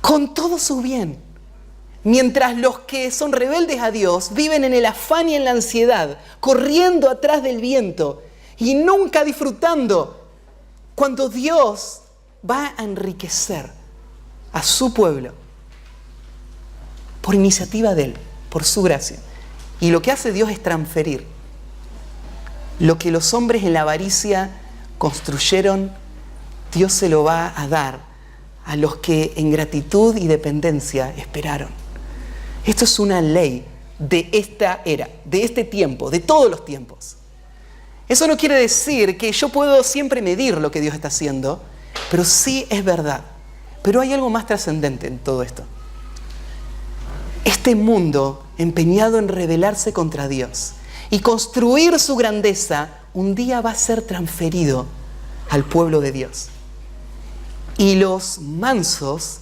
con todo su bien. Mientras los que son rebeldes a Dios viven en el afán y en la ansiedad, corriendo atrás del viento y nunca disfrutando, cuando Dios va a enriquecer a su pueblo por iniciativa de Él, por su gracia. Y lo que hace Dios es transferir lo que los hombres en la avaricia construyeron. Dios se lo va a dar a los que en gratitud y dependencia esperaron. Esto es una ley de esta era, de este tiempo, de todos los tiempos. Eso no quiere decir que yo puedo siempre medir lo que Dios está haciendo, pero sí es verdad. Pero hay algo más trascendente en todo esto. este mundo empeñado en rebelarse contra Dios y construir su grandeza, un día va a ser transferido al pueblo de Dios. Y los mansos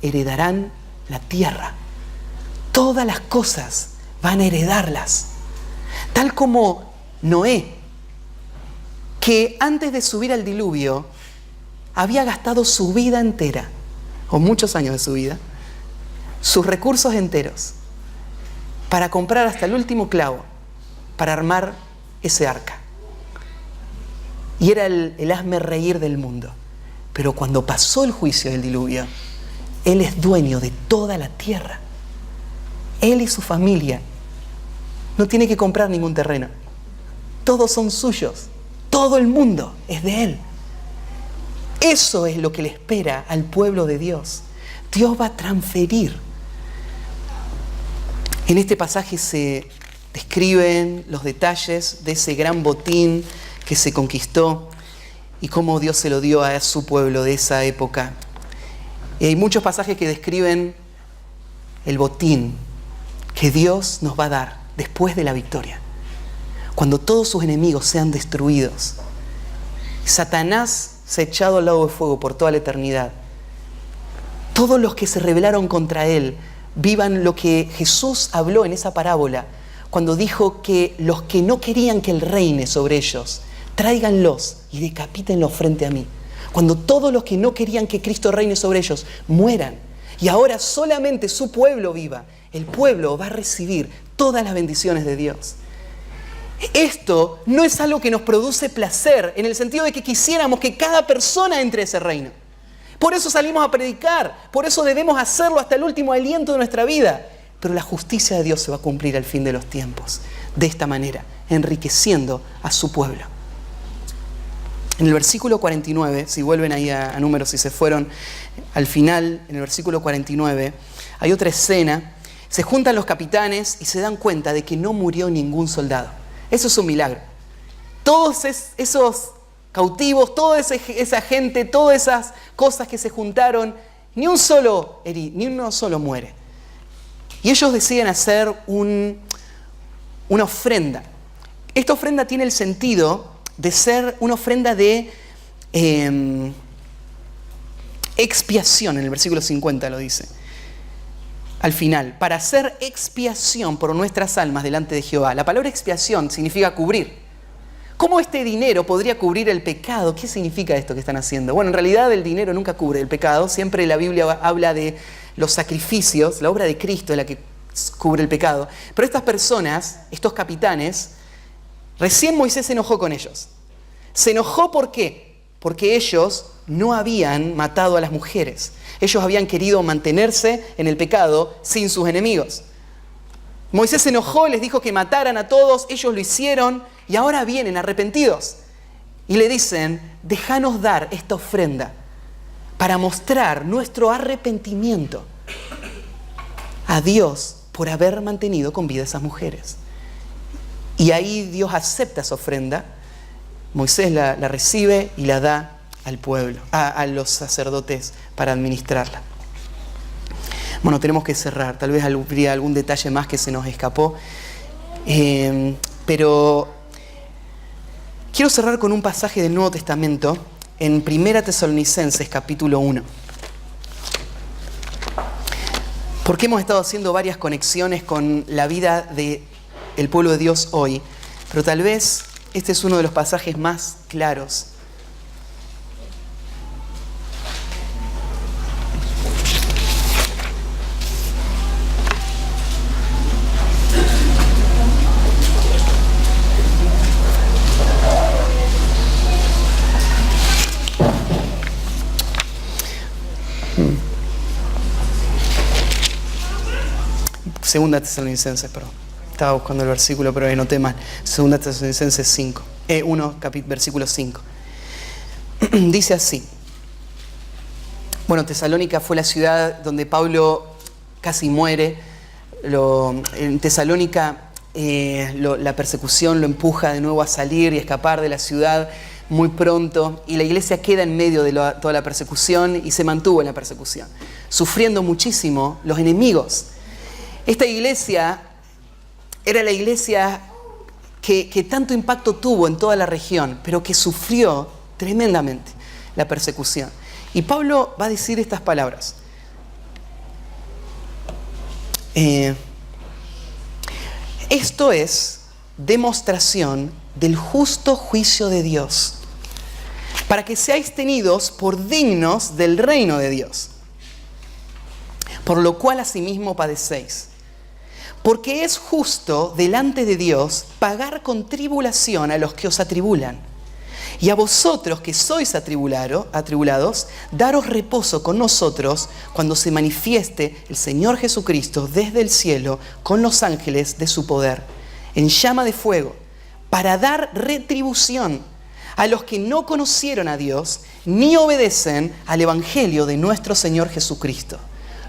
heredarán la tierra. Todas las cosas van a heredarlas. Tal como Noé, que antes de subir al diluvio había gastado su vida entera, o muchos años de su vida, sus recursos enteros, para comprar hasta el último clavo, para armar ese arca. Y era el hazmerreír del mundo. Pero cuando pasó el juicio del diluvio, Él es dueño de toda la tierra. Él y su familia no tiene que comprar ningún terreno. Todos son suyos. Todo el mundo es de Él. Eso es lo que le espera al pueblo de Dios. Dios va a transferir. En este pasaje se describen los detalles de ese gran botín que se conquistó y cómo Dios se lo dio a su pueblo de esa época. Y hay muchos pasajes que describen el botín que Dios nos va a dar después de la victoria. Cuando todos sus enemigos sean destruidos, Satanás se ha echado al lago de fuego por toda la eternidad. Todos los que se rebelaron contra Él vivan lo que Jesús habló en esa parábola, cuando dijo que los que no querían que Él reine sobre ellos, tráiganlos y decapítenlos frente a mí. Cuando todos los que no querían que Cristo reine sobre ellos mueran y ahora solamente su pueblo viva, el pueblo va a recibir todas las bendiciones de Dios. Esto no es algo que nos produce placer en el sentido de que quisiéramos que cada persona entre a ese reino. Por eso salimos a predicar, por eso debemos hacerlo hasta el último aliento de nuestra vida. Pero la justicia de Dios se va a cumplir al fin de los tiempos, de esta manera, enriqueciendo a su pueblo. En el versículo 49, si vuelven ahí a Números, si se fueron al final, en el versículo 49, hay otra escena. Se juntan los capitanes y se dan cuenta de que no murió ningún soldado. Eso es un milagro. Todos esos cautivos, toda esa gente, todas esas cosas que se juntaron, ni uno solo muere. Y ellos deciden hacer una ofrenda. Esta ofrenda tiene el sentido de ser una ofrenda de expiación, en el versículo 50 lo dice. Al final, para hacer expiación por nuestras almas delante de Jehová. La palabra expiación significa cubrir. ¿Cómo este dinero podría cubrir el pecado? ¿Qué significa esto que están haciendo? Bueno, en realidad el dinero nunca cubre el pecado. Siempre la Biblia habla de los sacrificios, la obra de Cristo es la que cubre el pecado. Pero estas personas, estos capitanes, recién Moisés se enojó con ellos. ¿Se enojó por qué? Porque ellos no habían matado a las mujeres. Ellos habían querido mantenerse en el pecado sin sus enemigos. Moisés se enojó, les dijo que mataran a todos, ellos lo hicieron y ahora vienen arrepentidos. Y le dicen, déjanos dar esta ofrenda para mostrar nuestro arrepentimiento a Dios por haber mantenido con vida a esas mujeres. Y ahí Dios acepta esa ofrenda, Moisés la recibe y la da al pueblo, a los sacerdotes para administrarla. Bueno, tenemos que cerrar, tal vez habría algún detalle más que se nos escapó, pero quiero cerrar con un pasaje del Nuevo Testamento en 1 Tesalonicenses capítulo 1. Porque hemos estado haciendo varias conexiones con la vida del pueblo de Dios hoy, pero tal vez este es uno de los pasajes más claros. Segunda Tesalonicenses, perdón. Estaba buscando el versículo, pero anoté mal. Segunda Tesalonicenses 1, versículo 5. Dice así. Bueno, Tesalónica fue la ciudad donde Pablo casi muere. En Tesalónica la persecución lo empuja de nuevo a salir y escapar de la ciudad muy pronto. Y la iglesia queda en medio de toda la persecución y se mantuvo en la persecución, sufriendo muchísimo los enemigos. Esta iglesia era la iglesia que tanto impacto tuvo en toda la región, pero que sufrió tremendamente la persecución. Y Pablo va a decir estas palabras. Esto es demostración del justo juicio de Dios, para que seáis tenidos por dignos del reino de Dios, por lo cual asimismo padecéis. Porque es justo delante de Dios pagar con tribulación a los que os atribulan, y a vosotros que sois atribulados, daros reposo con nosotros cuando se manifieste el Señor Jesucristo desde el cielo con los ángeles de su poder, en llama de fuego, para dar retribución a los que no conocieron a Dios ni obedecen al Evangelio de nuestro Señor Jesucristo,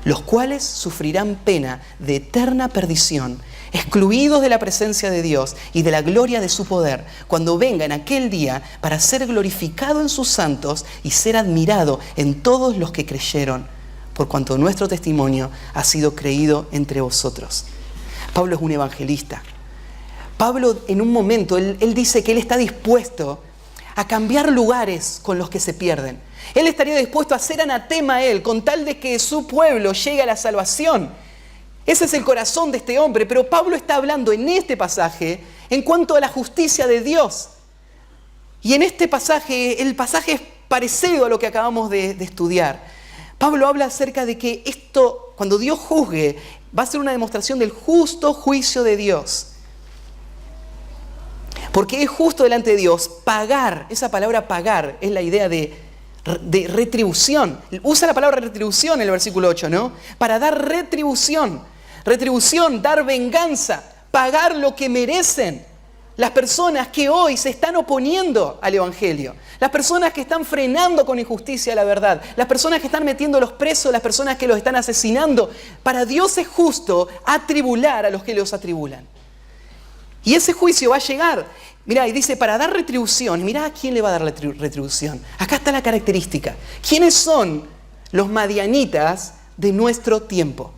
los cuales sufrirán pena de eterna perdición, excluidos de la presencia de Dios y de la gloria de su poder, cuando venga en aquel día para ser glorificado en sus santos y ser admirado en todos los que creyeron, por cuanto nuestro testimonio ha sido creído entre vosotros. Pablo es un evangelista. Pablo, en un momento, él dice que él está dispuesto a cambiar lugares con los que se pierden. Él estaría dispuesto a hacer anatema a él con tal de que su pueblo llegue a la salvación. Ese es el corazón de este hombre, pero Pablo está hablando en este pasaje en cuanto a la justicia de Dios. Y en este pasaje, el pasaje es parecido a lo que acabamos de estudiar. Pablo habla acerca de que esto, cuando Dios juzgue, va a ser una demostración del justo juicio de Dios. Porque es justo delante de Dios pagar. Esa palabra pagar es la idea de retribución. Usa la palabra retribución en el versículo 8, ¿no? Para dar retribución. Retribución, dar venganza, pagar lo que merecen las personas que hoy se están oponiendo al Evangelio, las personas que están frenando con injusticia la verdad, las personas que están metiéndolos presos, las personas que los están asesinando. Para Dios es justo atribular a los que los atribulan. Y ese juicio va a llegar. Mirá, y dice, para dar retribución. Mirá a quién le va a dar la retribución. Acá está la característica. ¿Quiénes son los madianitas de nuestro tiempo?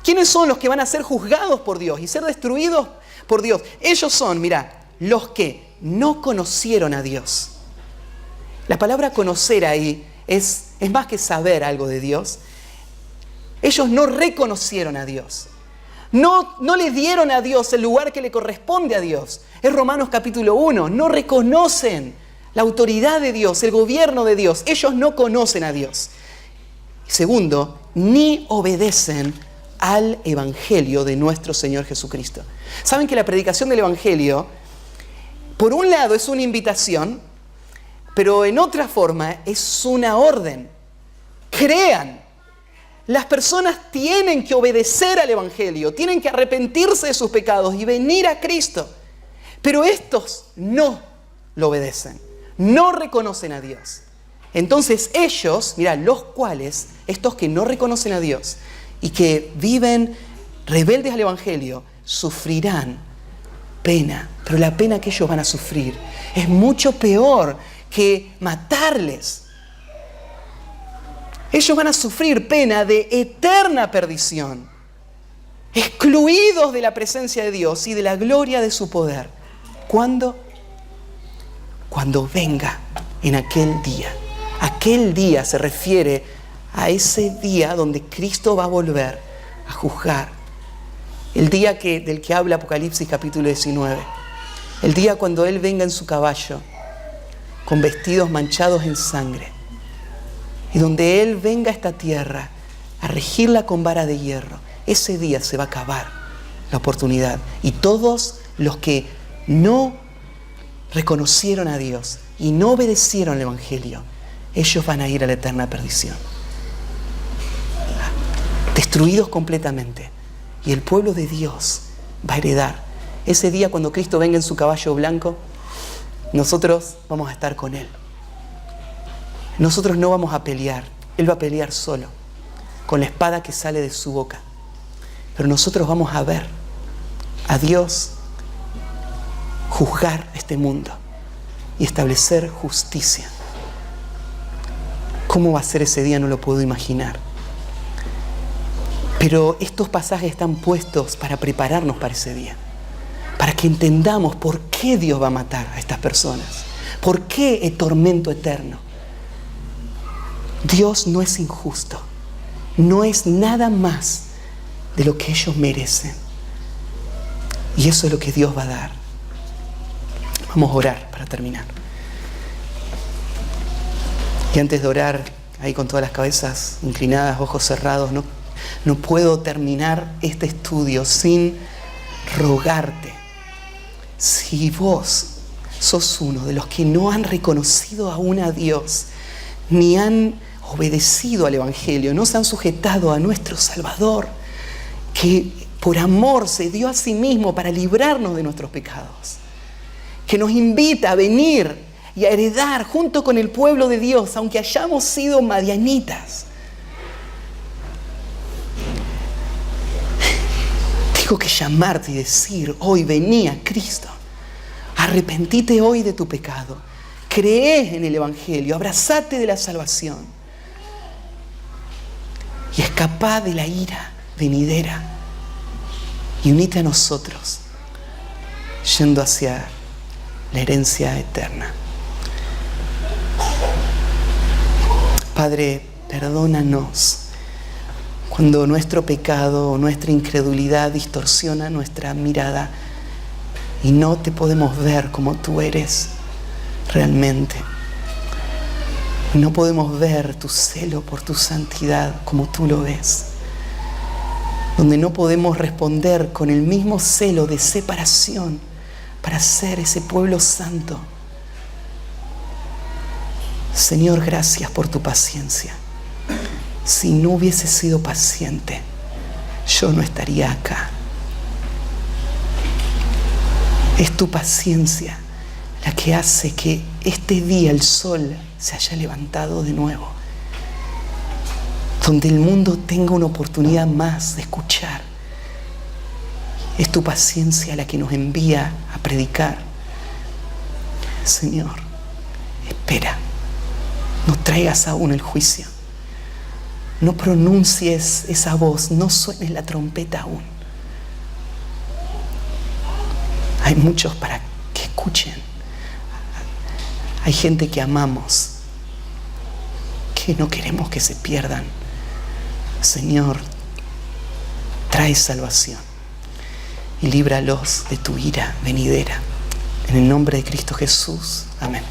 ¿Quiénes son los que van a ser juzgados por Dios y ser destruidos por Dios? Ellos son, mirá, los que no conocieron a Dios. La palabra conocer ahí es más que saber algo de Dios. Ellos no reconocieron a Dios. No le dieron a Dios el lugar que le corresponde a Dios. Es Romanos capítulo 1. No reconocen la autoridad de Dios, el gobierno de Dios. Ellos no conocen a Dios. Segundo, ni obedecen al Evangelio de nuestro Señor Jesucristo. Saben que la predicación del Evangelio, por un lado es una invitación, pero en otra forma es una orden. Crean. Las personas tienen que obedecer al Evangelio, tienen que arrepentirse de sus pecados y venir a Cristo. Pero estos no lo obedecen, no reconocen a Dios. Entonces ellos, mirá, los cuales, estos que no reconocen a Dios y que viven rebeldes al Evangelio, sufrirán pena. Pero la pena que ellos van a sufrir es mucho peor que matarles. Ellos van a sufrir pena de eterna perdición, excluidos de la presencia de Dios y de la gloria de su poder. ¿Cuándo? Cuando venga en aquel día. Aquel día se refiere a ese día donde Cristo va a volver a juzgar. El día del que habla Apocalipsis capítulo 19. El día cuando Él venga en su caballo, con vestidos manchados en sangre. Y donde Él venga a esta tierra a regirla con vara de hierro. Ese día se va a acabar la oportunidad. Y todos los que no reconocieron a Dios y no obedecieron al Evangelio, ellos van a ir a la eterna perdición. Destruidos completamente. Y el pueblo de Dios va a heredar. Ese día cuando Cristo venga en su caballo blanco, nosotros vamos a estar con Él. Nosotros no vamos a pelear. Él va a pelear solo, con la espada que sale de su boca. Pero nosotros vamos a ver a Dios juzgar este mundo y establecer justicia. ¿Cómo va a ser ese día? No lo puedo imaginar. Pero estos pasajes están puestos para prepararnos para ese día, para que entendamos por qué Dios va a matar a estas personas, por qué el tormento eterno. Dios no es injusto, no es nada más de lo que ellos merecen. Y eso es lo que Dios va a dar. Vamos a orar para terminar. Y antes de orar, ahí con todas las cabezas inclinadas, ojos cerrados, no puedo terminar este estudio sin rogarte. Si vos sos uno de los que no han reconocido aún a Dios, ni han obedecido al Evangelio, no se han sujetado a nuestro Salvador, que por amor se dio a sí mismo para librarnos de nuestros pecados, que nos invita a venir y a heredar junto con el pueblo de Dios, aunque hayamos sido madianitas. Tengo que llamarte y decir hoy: vení a Cristo, arrepentite hoy de tu pecado, creé en el Evangelio, abrazate de la salvación y escapá de la ira venidera y unite a nosotros yendo hacia la herencia eterna. Padre, perdónanos cuando nuestro pecado o nuestra incredulidad distorsiona nuestra mirada y no te podemos ver como tú eres realmente. No podemos ver tu celo por tu santidad como tú lo ves. Donde no podemos responder con el mismo celo de separación para ser ese pueblo santo. Señor, gracias por tu paciencia. Si no hubiese sido paciente, yo no estaría acá. Es tu paciencia la que hace que este día el sol se haya levantado de nuevo, donde el mundo tenga una oportunidad más de escuchar. Es tu paciencia la que nos envía a predicar. Señor, espera, no traigas aún el juicio. No pronuncies esa voz, no suenes la trompeta aún. Hay muchos para que escuchen. Hay gente que amamos, que no queremos que se pierdan. Señor, trae salvación y líbralos de tu ira venidera. En el nombre de Cristo Jesús. Amén.